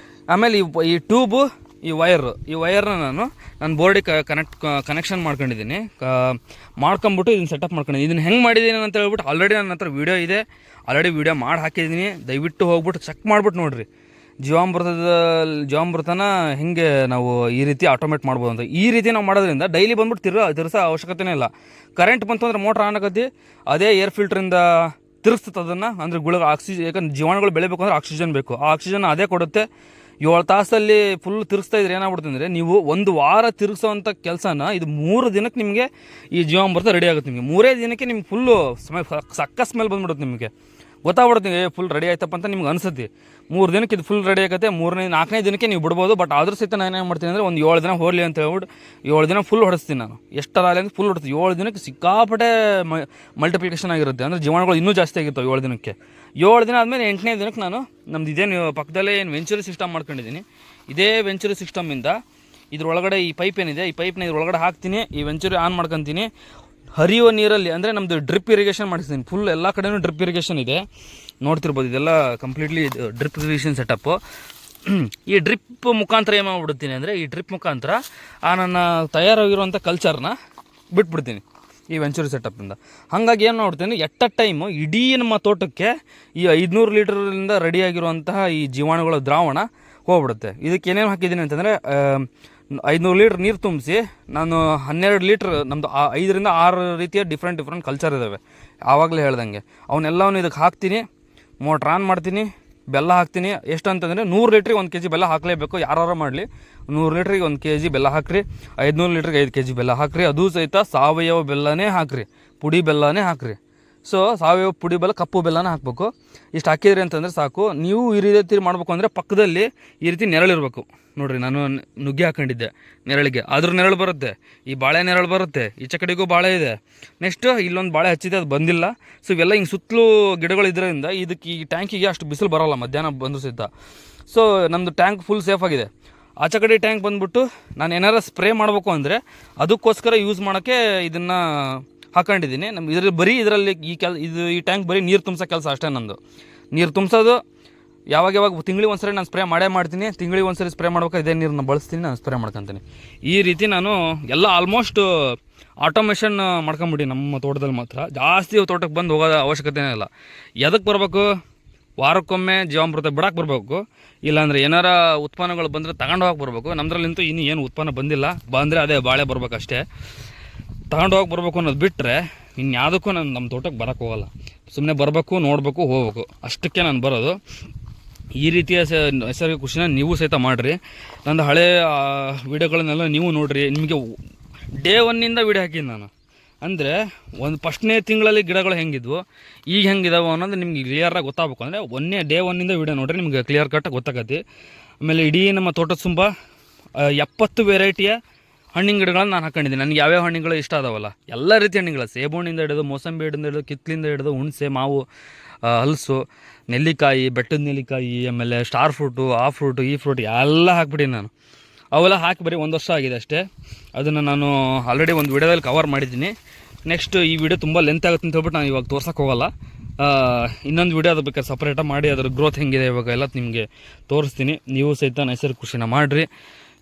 Speaker 1: ಆಮೇಲೆ ಈ ಟ್ಯೂಬು, ಈ ವೈರ್ನ ನಾನು ಬೋರ್ಡಿಗೆ ಕನೆಕ್ಷನ್ ಮಾಡ್ಕೊಂಡಿದ್ದೀನಿ. ಮಾಡ್ಕೊಂಬಿಟ್ಟು ಇದನ್ನು ಸೆಟಪ್ ಮಾಡ್ಕೊಂಡಿದ್ದೀನಿ. ಇದನ್ನು ಹೆಂಗೆ ಮಾಡಿದ್ದೀನಿ ಅಂತ ಹೇಳ್ಬಿಟ್ಟು ಆಲ್ರೆಡಿ ನನ್ನ ಹತ್ರ ವೀಡಿಯೋ ಇದೆ. ಆಲ್ರೆಡಿ ವೀಡಿಯೋ ಮಾಡಿ ಹಾಕಿದ್ದೀನಿ. ದಯವಿಟ್ಟು ಹೋಗ್ಬಿಟ್ಟು ಚೆಕ್ ಮಾಡಿಬಿಟ್ಟು ನೋಡಿರಿ. ಜೀವಾಮೃತನ ಹೆಂಗೆ ನಾವು ಈ ರೀತಿ ಆಟೋಮೇಟ್ ಮಾಡ್ಬೋದು ಅಂತ. ಈ ರೀತಿ ನಾವು ಮಾಡೋದ್ರಿಂದ ಡೈಲಿ ಬಂದ್ಬಿಟ್ಟು ತಿರ್ಸೋ ಅವಶ್ಯಕತೆನೇ ಇಲ್ಲ. ಕರೆಂಟ್ ಬಂತು ಅಂದರೆ ಮೋಟ್ರ್ ಆನ್ ಆಗತ್ತೆ, ಅದೇ ಏರ್ ಫಿಲ್ಟ್ರಿಂದ ತಿರ್ಸ್ತದೆ ಅದನ್ನು. ಅಂದರೆ ಆಕ್ಸಿಜನ್, ಯಾಕಂದ್ರೆ ಜೀವಾಣುಗಳು ಬೆಳಿಬೇಕು ಅಂದರೆ ಆಕ್ಸಿಜನ್ ಬೇಕು. ಆ ಆಕ್ಸಿಜನ್ ಅದೇ ಕೊಡುತ್ತೆ. 7 ತಾಸಲ್ಲಿ ಫುಲ್ ತಿರುಗಿಸ್ತಾ ಇದ್ರೆ ಏನಾಗ್ಬಿಡುತ್ತೆ ಅಂದರೆ, ನೀವು 1 ವಾರ ತಿರುಗಿಸೋವಂಥ ಕೆಲಸನ ಇದು 3 ದಿನಕ್ಕೆ ನಿಮಗೆ ಈ ಜೀವಾಮೃತ ರೆಡಿ ಆಗುತ್ತೆ. ನಿಮಗೆ 3 ದಿನಕ್ಕೆ ನಿಮ್ಗೆ ಫುಲ್ಲು ಸಕ್ಕ ಸ್ಮೆಲ್ ಬಂದ್ಬಿಡುತ್ತೆ. ನಿಮಗೆ ಗೊತ್ತಾಗ್ಬಿಡುತ್ತೆ ಫುಲ್ ರೆಡಿ ಆಯ್ತಪ್ಪ ಅಂತ ನಿಮ್ಗೆ ಅನಿಸುತ್ತೆ. 3 ದಿನಕ್ಕೆ ಇದು ಫುಲ್ ರೆಡಿ ಆಗುತ್ತೆ. 4ನೇ ದಿನಕ್ಕೆ ನೀವು ಬಿಡ್ಬೋದು. ಬಟ್ ಆದರೂ ಸಹಿತ ನಾನು ಏನು ಮಾಡ್ತೀನಿ ಅಂದರೆ, ಒಂದು 7 ದಿನ ಹೋಗಲಿ ಅಂತ ಹೇಳ್ಬಿಟ್ಟು 7 ದಿನ ಫುಲ್ ಹೊಡಿಸ್ತೀನಿ ನಾನು. ಎಷ್ಟರಾಗಲಿ ಅಂತ ಫುಲ್ ಹೊಡಿಸ್ತೀನಿ. 7 ದಿನಕ್ಕೆ ಸಿಕ್ಕಾಪಟ್ಟೆ ಮಲ್ಟಿಪ್ಲಿಕೇಶನ್ ಆಗಿರುತ್ತೆ. ಅಂದರೆ ಜೀವಾಣುಗಳು ಇನ್ನೂ ಜಾಸ್ತಿ ಆಗಿರ್ತಾವೆ 7 ದಿನಕ್ಕೆ. 7 ದಿನ ಆದಮೇಲೆ 8ನೇ ದಿನಕ್ಕೆ ನಾನು ನಮ್ದು ಇದೇ ಪಕ್ಕದಲ್ಲೇ ಏನು ವೆಂಚುರಿ ಸಿಸ್ಟಮ್ ಮಾಡ್ಕೊಂಡಿದ್ದೀನಿ. ಇದೇ ವೆಂಚುರಿ ಸಿಸ್ಟಮಿಂದ ಇದ್ರೊಳಗಡೆ ಈ ಪೈಪ್ ಏನಿದೆ, ಈ ಪೈಪ್ನ ಇದ್ರೊಳಗಡೆ ಹಾಕ್ತೀನಿ. ಈ ವೆಂಚುರಿ ಆನ್ ಮಾಡ್ಕೊತೀನಿ. ಹರಿಯುವ ನೀರಲ್ಲಿ, ಅಂದರೆ ನಮ್ಮದು ಡ್ರಿಪ್ ಇರಿಗೇಷನ್ ಮಾಡಿಸ್ತೀನಿ. ಫುಲ್ ಎಲ್ಲ ಕಡೆಯೂ ಡ್ರಿಪ್ ಇರಿಗೇಷನ್ ಇದೆ. ನೋಡ್ತಿರ್ಬೋದು. ಇದೆಲ್ಲ ಕಂಪ್ಲೀಟ್ಲಿ ಡ್ರಿಪ್ ಇರಿಗೇಷನ್ ಸೆಟಪ್ಪು. ಈ ಡ್ರಿಪ್ ಮುಖಾಂತರ ಏನು ಮಾಡ್ಬಿಡ್ತೀನಿ ಅಂದರೆ, ಈ ಡ್ರಿಪ್ ಮುಖಾಂತರ ನನ್ನ ತಯಾರಾಗಿರುವಂಥ ಕಲ್ಚರ್ನ ಬಿಟ್ಬಿಡ್ತೀನಿ ಈ ವೆಂಚುರಿ ಸೆಟಪ್ಪಿಂದ. ಹಾಗಾಗಿ ಏನು ಮಾಡ್ತೀನಿ, ಎಟ್ ಅ ಟೈಮು ಇಡೀ ನಮ್ಮ ತೋಟಕ್ಕೆ ಈ 500 ಲೀಟ್ರಿಂದ ರೆಡಿಯಾಗಿರುವಂತಹ ಈ ಜೀವಾಣುಗಳ ದ್ರಾವಣ ಹೋಗ್ಬಿಡುತ್ತೆ. ಇದಕ್ಕೆ ಏನೇನು ಹಾಕಿದ್ದೀನಿ ಅಂತಂದರೆ, 500 ಲೀಟ್ರ್ ನೀರು ತುಂಬಿಸಿ ನಾನು 12 ಲೀಟ್ರ್, ನಮ್ಮದು 5ರಿಂದ 6 ರೀತಿಯ ಡಿಫ್ರೆಂಟ್ ಕಲ್ಚರ್ ಇದ್ದಾವೆ. ಆವಾಗಲೇ ಹೇಳ್ದಂಗೆ ಅವನ್ನೆಲ್ಲವನ್ನು ಇದಕ್ಕೆ ಹಾಕ್ತೀನಿ. ಮೋಟ್ರ್ ಆನ್ ಮಾಡ್ತೀನಿ. ಬೆಲ್ಲ ಹಾಕ್ತೀನಿ. ಎಷ್ಟು ಅಂತಂದರೆ 100 ಲೀಟ್ರಿಗೆ 1 kg ಬೆಲ್ಲ ಹಾಕಲೇಬೇಕು. ಯಾರು ಮಾಡಲಿ 100 ಲೀಟ್ರಿಗೆ 1 kg ಬೆಲ್ಲ ಹಾಕ್ರಿ. 500 ಲೀಟ್ರಿಗೆ 5 kg ಬೆಲ್ಲ ಹಾಕ್ರಿ. ಅದು ಸಹಿತ ಸಾವಯವ ಬೆಲ್ಲನೇ ಹಾಕ್ರಿ, ಪುಡಿ ಬೆಲ್ಲನೇ ಹಾಕ್ರಿ. ಸೊ ಸಾವಯವ ಪುಡಿ ಬೆಲ್ಲ, ಕಪ್ಪು ಬೆಲ್ಲನ ಹಾಕಬೇಕು. ಇಷ್ಟು ಹಾಕಿದ್ರಿ ಅಂತಂದರೆ ಸಾಕು. ನೀವು ಈ ರೀತಿ ಮಾಡಬೇಕು ಅಂದರೆ ಪಕ್ಕದಲ್ಲಿ ಈ ರೀತಿ ನೆರಳಿರಬೇಕು. ನೋಡಿರಿ, ನಾನು ನುಗ್ಗೆ ಹಾಕೊಂಡಿದ್ದೆ ನೆರಳಿಗೆ, ಅದ್ರ ನೆರಳು ಬರುತ್ತೆ. ಈ ಬಾಳೆ ನೆರಳು ಬರುತ್ತೆ. ಈಚೆ ಕಡೆಗೂ ಬಾಳೆ ಇದೆ. ನೆಕ್ಸ್ಟು ಇಲ್ಲೊಂದು ಬಾಳೆ ಹಚ್ಚಿದೆ, ಅದು ಬಂದಿಲ್ಲ. ಸೊ ಇವೆಲ್ಲ ಹಿಂಗೆ ಸುತ್ತಲೂ ಗಿಡಗಳು ಇದರಿಂದ ಇದಕ್ಕೆ ಈ ಟ್ಯಾಂಕಿಗೆ ಅಷ್ಟು ಬಿಸಿಲು ಬರೋಲ್ಲ ಮಧ್ಯಾಹ್ನ ಬಂದು ಸಹಿತ. ಸೊ ನಮ್ಮದು ಟ್ಯಾಂಕ್ ಫುಲ್ ಸೇಫಾಗಿದೆ. ಆಚೆ ಕಡೆ ಟ್ಯಾಂಕ್ ಬಂದುಬಿಟ್ಟು ನಾನು ಏನಾರು ಸ್ಪ್ರೇ ಮಾಡಬೇಕು ಅಂದರೆ ಅದಕ್ಕೋಸ್ಕರ ಯೂಸ್ ಮಾಡೋಕ್ಕೆ ಇದನ್ನು ಹಾಕೊಂಡಿದ್ದೀನಿ. ಇದರಲ್ಲಿ ಈ ಟ್ಯಾಂಕ್ ಬರೀ ನೀರು ತುಂಬಿಸೋ ಕೆಲಸ ಅಷ್ಟೇ ನಂದು. ನೀರು ತುಂಬಿಸೋದು ಯಾವಾಗ ತಿಂಗಳಿಗೆ ಒಂದ್ಸರಿ ನಾನು ಸ್ಪ್ರೇ ಮಾಡ್ತೀನಿ. ತಿಂಗಳಿಗೆ ಒಂದ್ಸರಿ ಸ್ಪ್ರೇ ಮಾಡ್ಬೇಕಾದ್ರೆ ಇದೇ ನೀರನ್ನ ಬಳಸ್ತೀನಿ, ನಾನು ಸ್ಪ್ರೇ ಮಾಡ್ಕೊತೀನಿ. ಈ ರೀತಿ ನಾನು ಎಲ್ಲ ಆಲ್ಮೋಸ್ಟ್ ಆಟೋಮೇಷನ್ ಮಾಡ್ಕೊಂಬಿಟ್ಟು ನಮ್ಮ ತೋಟದಲ್ಲಿ ಮಾತ್ರ ಜಾಸ್ತಿ ತೋಟಕ್ಕೆ ಬಂದು ಹೋಗೋದ ಅವಶ್ಯಕತೆನೇ ಇಲ್ಲ. ಎದಕ್ಕೆ ಬರಬೇಕು, ವಾರಕ್ಕೊಮ್ಮೆ ಜೀವಾಮೃತ ಬಿಡಕ್ಕೆ ಬರಬೇಕು, ಇಲ್ಲಾಂದರೆ ಏನಾರ ಉತ್ಪನ್ನಗಳು ಬಂದರೆ ತಗೊಂಡು ಹೋಗಿ ಬರಬೇಕು. ನಮ್ಮದ್ರಲ್ಲಿಂತೂ ಇನ್ನೂ ಏನು ಉತ್ಪನ್ನ ಬಂದಿಲ್ಲ, ಬಂದರೆ ಅದೇ ಬಾಳೆ ಬರ್ಬೇಕಷ್ಟೇ. ತಗೊಂಡು ಹೋಗಿ ಬರಬೇಕು ಅನ್ನೋದು ಬಿಟ್ಟರೆ ಇನ್ಯಾವುದಕ್ಕೂ ನಾನು ನಮ್ಮ ತೋಟಕ್ಕೆ ಬರೋಕ್ಕೆ ಹೋಗಲ್ಲ. ಸುಮ್ಮನೆ ಬರಬೇಕು, ನೋಡಬೇಕು, ಹೋಗ್ಬೇಕು, ಅಷ್ಟಕ್ಕೆ ನಾನು ಬರೋದು. ಈ ರೀತಿಯ ನೈಸರ್ಗಿಕ ಕೃಷಿನ ನೀವು ಸಹಿತ ಮಾಡಿರಿ. ನಂದು ಹಳೆ ವೀಡಿಯೋಗಳನ್ನೆಲ್ಲ ನೀವು ನೋಡಿರಿ. ನಿಮಗೆ ಡೇ 1 ವೀಡಿಯೋ ಹಾಕಿದ್ದು ನಾನು. ಅಂದರೆ ಫಸ್ಟ್ನೇ ತಿಂಗಳಲ್ಲಿ ಗಿಡಗಳು ಹೆಂಗಿದ್ವು, ಈಗ ಹೆಂಗಿದಾವೆ ಅನ್ನೋದು ನಿಮ್ಗೆ ಕ್ಲಿಯರಾಗಿ ಗೊತ್ತಾಗಬೇಕು. ಅಂದರೆ ಡೇ 1 ವೀಡಿಯೋ ನೋಡಿರಿ, ನಿಮಗೆ ಕ್ಲಿಯರ್ ಕಟ್ಟಾಗಿ ಗೊತ್ತಾಗತ್ತೆ. ಆಮೇಲೆ ಇಡೀ ನಮ್ಮ ತೋಟದ ತುಂಬ 70 ವೆರೈಟಿಯ ಹಣ್ಣಿನ ಗಿಡಗಳನ್ನು ನಾನು ಹಾಕೊಂಡಿದ್ದೀನಿ. ನನಗೆ ಯಾವ್ಯಾವ ಹಣ್ಣುಗಳು ಇಷ್ಟ ಅದಾವಲ್ಲ, ಎಲ್ಲ ರೀತಿ ಹಣ್ಣುಗಳು, ಸೇಬು ಹಣ್ಣಿಂದ ಹಿಡಿದು, ಮೋಸಂಬಿ ಹಿಡಿದು ಹಿಡಿದು, ಕಿತ್ಲಿಂದ ಹಿಡಿದು, ಹುಣಸೆ, ಮಾವು, ಹಲಸು, ನೆಲ್ಲಿಕಾಯಿ, ಬೆಟ್ಟದ ನೆಲ್ಲಿಕಾಯಿ, ಆಮೇಲೆ ಸ್ಟಾರ್ ಫ್ರೂಟು, ಆ ಫ್ರೂಟು, ಈ ಫ್ರೂಟ್ ಎಲ್ಲ ಹಾಕ್ಬಿಟ್ಟಿನಿ ನಾನು. ಅವೆಲ್ಲ ಹಾಕಿ ಬರೀ 1 ವರ್ಷ ಆಗಿದೆ ಅಷ್ಟೇ. ಅದನ್ನು ನಾನು ಆಲ್ರೆಡಿ ಒಂದು ವಿಡಿಯೋದಲ್ಲಿ ಕವರ್ ಮಾಡಿದ್ದೀನಿ. ನೆಕ್ಸ್ಟ್ ಈ ವಿಡಿಯೋ ತುಂಬ ಲೆಂತ್ ಆಗುತ್ತೆ ಅಂತ ಹೇಳ್ಬಿಟ್ಟು ನಾನು ಇವಾಗ ತೋರ್ಸೋಕ್ಕೆ ಹೋಗಲ್ಲ. ಇನ್ನೊಂದು ವಿಡಿಯೋ ಅದು ಬೇಕಾದ್ರೆ ಸಪ್ರೇಟಾಗಿ ಮಾಡಿ ಅದ್ರ ಗ್ರೋತ್ ಹೆಂಗಿದೆ ಇವಾಗ ಎಲ್ಲ ನಿಮಗೆ ತೋರಿಸ್ತೀನಿ. ನೀವು ಸಹಿತ ನೈಸರ್ಗಿಕ ಕೃಷಿನ ಮಾಡಿರಿ.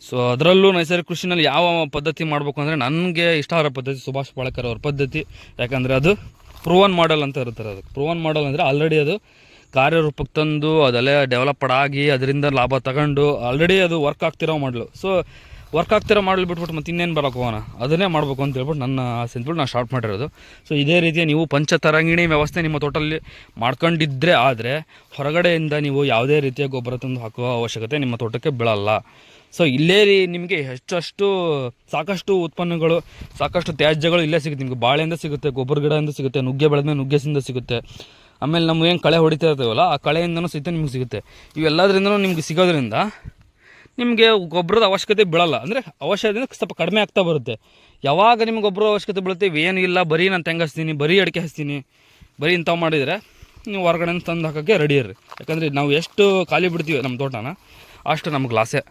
Speaker 1: ಸೊ ಅದರಲ್ಲೂ ನೈಸರ್ಗಿಕ ಕೃಷಿನಲ್ಲಿ ಯಾವ ಪದ್ಧತಿ ಮಾಡಬೇಕು ಅಂದರೆ ನನಗೆ ಇಷ್ಟ ಆಗೋ ಪದ್ಧತಿ ಸುಭಾಷ್ ಪಾಳೇಕರ್ ಅವ್ರ ಪದ್ಧತಿ. ಯಾಕಂದರೆ ಅದು ಪ್ರೂವನ್ ಮಾಡೆಲ್ ಅಂತ ಇರ್ತಾರೆ. ಅದಕ್ಕೆ ಪ್ರೂವನ್ ಮಾಡೆಲ್ ಅಂದರೆ ಆಲ್ರೆಡಿ ಅದು ಕಾರ್ಯರೂಪಕ್ಕೆ ತಂದು ಅದೆಲ್ಲ ಡೆವಲಪ್ಡ್ ಆಗಿ ಅದರಿಂದ ಲಾಭ ತಗೊಂಡು ಆಲ್ರೆಡಿ ಅದು ವರ್ಕ್ ಆಗ್ತಿರೋ ಮಾಡಲು. ಸೊ ವರ್ಕ್ ಆಗ್ತಿರೋ ಮಾಡಲು ಬಿಟ್ಬಿಟ್ಟು ಮತ್ತೆ ಇನ್ನೇನು ಬರೋಕೆ ಹೋಗೋಣ, ಅದನ್ನೇ ಮಾಡಬೇಕು ಅಂತ ಹೇಳ್ಬಿಟ್ಟು ನನ್ನ ಆಸೆ ಅಂದ್ಬಿಟ್ಟು ನಾನು ಸ್ಟಾರ್ಟ್ ಮಾಡಿರೋದು. ಸೊ ಇದೇ ರೀತಿಯ ನೀವು ಪಂಚತರಂಗಿಣಿ ವ್ಯವಸ್ಥೆ ನಿಮ್ಮ ತೋಟದಲ್ಲಿ ಮಾಡ್ಕೊಂಡಿದ್ದರೆ ಆದರೆ ಹೊರಗಡೆಯಿಂದ ನೀವು ಯಾವುದೇ ರೀತಿಯ ಗೊಬ್ಬರ ತಂದು ಹಾಕುವ ಅವಶ್ಯಕತೆ ನಿಮ್ಮ ತೋಟಕ್ಕೆ ಬೀಳಲ್ಲ. ಸೊ ಇಲ್ಲೇ ನಿಮಗೆ ಸಾಕಷ್ಟು ಉತ್ಪನ್ನಗಳು, ಸಾಕಷ್ಟು ತ್ಯಾಜ್ಯಗಳು ಇಲ್ಲೇ ಸಿಗುತ್ತೆ. ನಿಮಗೆ ಬಾಳೆಯಿಂದ ಸಿಗುತ್ತೆ, ಗೊಬ್ಬರ ಗಿಡದಿಂದ ಸಿಗುತ್ತೆ, ನುಗ್ಗೆ ಬೆಳೆದ ನುಗ್ಗೆಸಿಂದ ಸಿಗುತ್ತೆ. ಆಮೇಲೆ ನಮ್ಮ ಏನು ಕಳೆ ಹೊಡಿತಾ ಇರ್ತೀವಲ್ಲ ಆ ಕಳೆಯಿಂದನೂ ಸಹಿತ ನಿಮ್ಗೆ ಸಿಗುತ್ತೆ. ಇವೆಲ್ಲದರಿಂದನೂ ನಿಮ್ಗೆ ಸಿಗೋದ್ರಿಂದ ನಿಮಗೆ ಗೊಬ್ಬರದ ಅವಶ್ಯಕತೆ ಬೀಳಲ್ಲ. ಅಂದರೆ ಅವಶ್ಯಕತೆ ಸ್ವಲ್ಪ ಕಡಿಮೆ ಆಗ್ತಾ ಬರುತ್ತೆ. ಯಾವಾಗ ನಿಮ್ಗೆ ಗೊಬ್ಬರ ಅವಶ್ಯಕತೆ ಬೀಳುತ್ತೆ, ಏನು ಇಲ್ಲ ಬರೀ ನಾನು ತೆಂಗು ಹಚ್ತೀನಿ, ಬರೀ ಅಡಿಕೆ ಹಚ್ತೀನಿ, ಬರೀ ಇಂಥವು ಮಾಡಿದರೆ ನೀವು ಹೊರಗಡೆ ತಂದು ಹಾಕೋಕ್ಕೆ ರೆಡಿ ಇರ್ರಿ. ಯಾಕಂದರೆ ನಾವು ಎಷ್ಟು ಖಾಲಿ ಬಿಡ್ತೀವಿ ನಮ್ಮ ತೋಟನ ಅಷ್ಟು ನಮ್ಗೆ ಲಾಸೆ.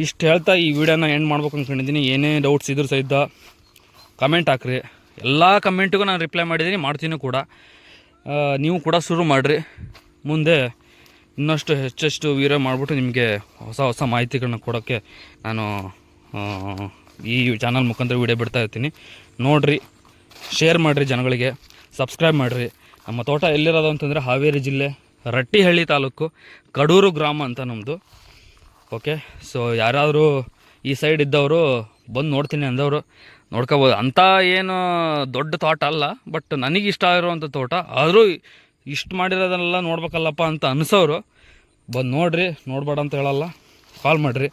Speaker 1: ಇಷ್ಟು ಹೇಳ್ತಾ ಈ ವಿಡಿಯೋನ ಎಂಡ್ ಮಾಡ್ಬೇಕು ಅಂದ್ಕೊಂಡಿದ್ದೀನಿ. ಏನೇ ಡೌಟ್ಸ್ ಇದ್ರೂ ಸಹಿತ ಕಮೆಂಟ್ ಹಾಕ್ರಿ. ಎಲ್ಲ ಕಮೆಂಟಿಗೂ ನಾನು ರಿಪ್ಲೈ ಮಾಡಿದ್ದೀನಿ, ಮಾಡ್ತೀನಿ ಕೂಡ. ನೀವು ಕೂಡ ಶುರು ಮಾಡಿರಿ. ಮುಂದೆ ಇನ್ನಷ್ಟು ಹೆಚ್ಚೆಷ್ಟು ವಿಡಿಯೋ ಮಾಡಿಬಿಟ್ಟು ನಿಮಗೆ ಹೊಸ ಮಾಹಿತಿಗಳನ್ನ ಕೊಡೋಕ್ಕೆ ನಾನು ಈ ಚಾನಲ್ ಮುಖಾಂತರ ವಿಡಿಯೋ ಬಿಡ್ತಾ ಇರ್ತೀನಿ. ನೋಡಿರಿ, ಶೇರ್ ಮಾಡಿರಿ, ಜನಗಳಿಗೆ ಸಬ್ಸ್ಕ್ರೈಬ್ ಮಾಡಿರಿ. ನಮ್ಮ ತೋಟ ಎಲ್ಲಿರೋದು ಅಂತಂದರೆ ಹಾವೇರಿ ಜಿಲ್ಲೆ ರಟ್ಟಿಹಳ್ಳಿ ತಾಲೂಕು ಕಡೂರು ಗ್ರಾಮ ಅಂತ ನಮ್ಮದು. ಓಕೆ, ಸೊ ಯಾರಾದರೂ ಈ ಸೈಡ್ ಇದ್ದವರು ಬಂದು ನೋಡ್ತೀನಿ ಅಂದವರು ನೋಡ್ಕೋಬೋದು. ಅಂಥ ಏನು ದೊಡ್ಡ ತೋಟ ಅಲ್ಲ, ಬಟ್ ನನಗೆ ಇಷ್ಟ ಆಗಿರುವಂಥ ತೋಟ. ಆದರೂ ಇಷ್ಟು ಮಾಡಿರೋದನ್ನೆಲ್ಲ ನೋಡ್ಬೇಕಲ್ಲಪ್ಪ ಅಂತ ಅನಿಸೋರು ಬಂದು ನೋಡಿರಿ. ನೋಡಬೇಡ ಅಂತ ಹೇಳಲ್ಲ, ಕಾಲ್ ಮಾಡಿರಿ.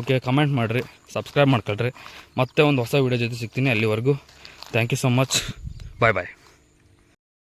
Speaker 1: ಓಕೆ, ಕಮೆಂಟ್ ಮಾಡಿರಿ, ಸಬ್ಸ್ಕ್ರೈಬ್ ಮಾಡ್ಕೊಳ್ರಿ. ಮತ್ತೆ ಒಂದು ಹೊಸ ವೀಡಿಯೋ ಜೊತೆ ಸಿಗ್ತೀನಿ. ಅಲ್ಲಿವರೆಗೂ thank you so much. Bye bye.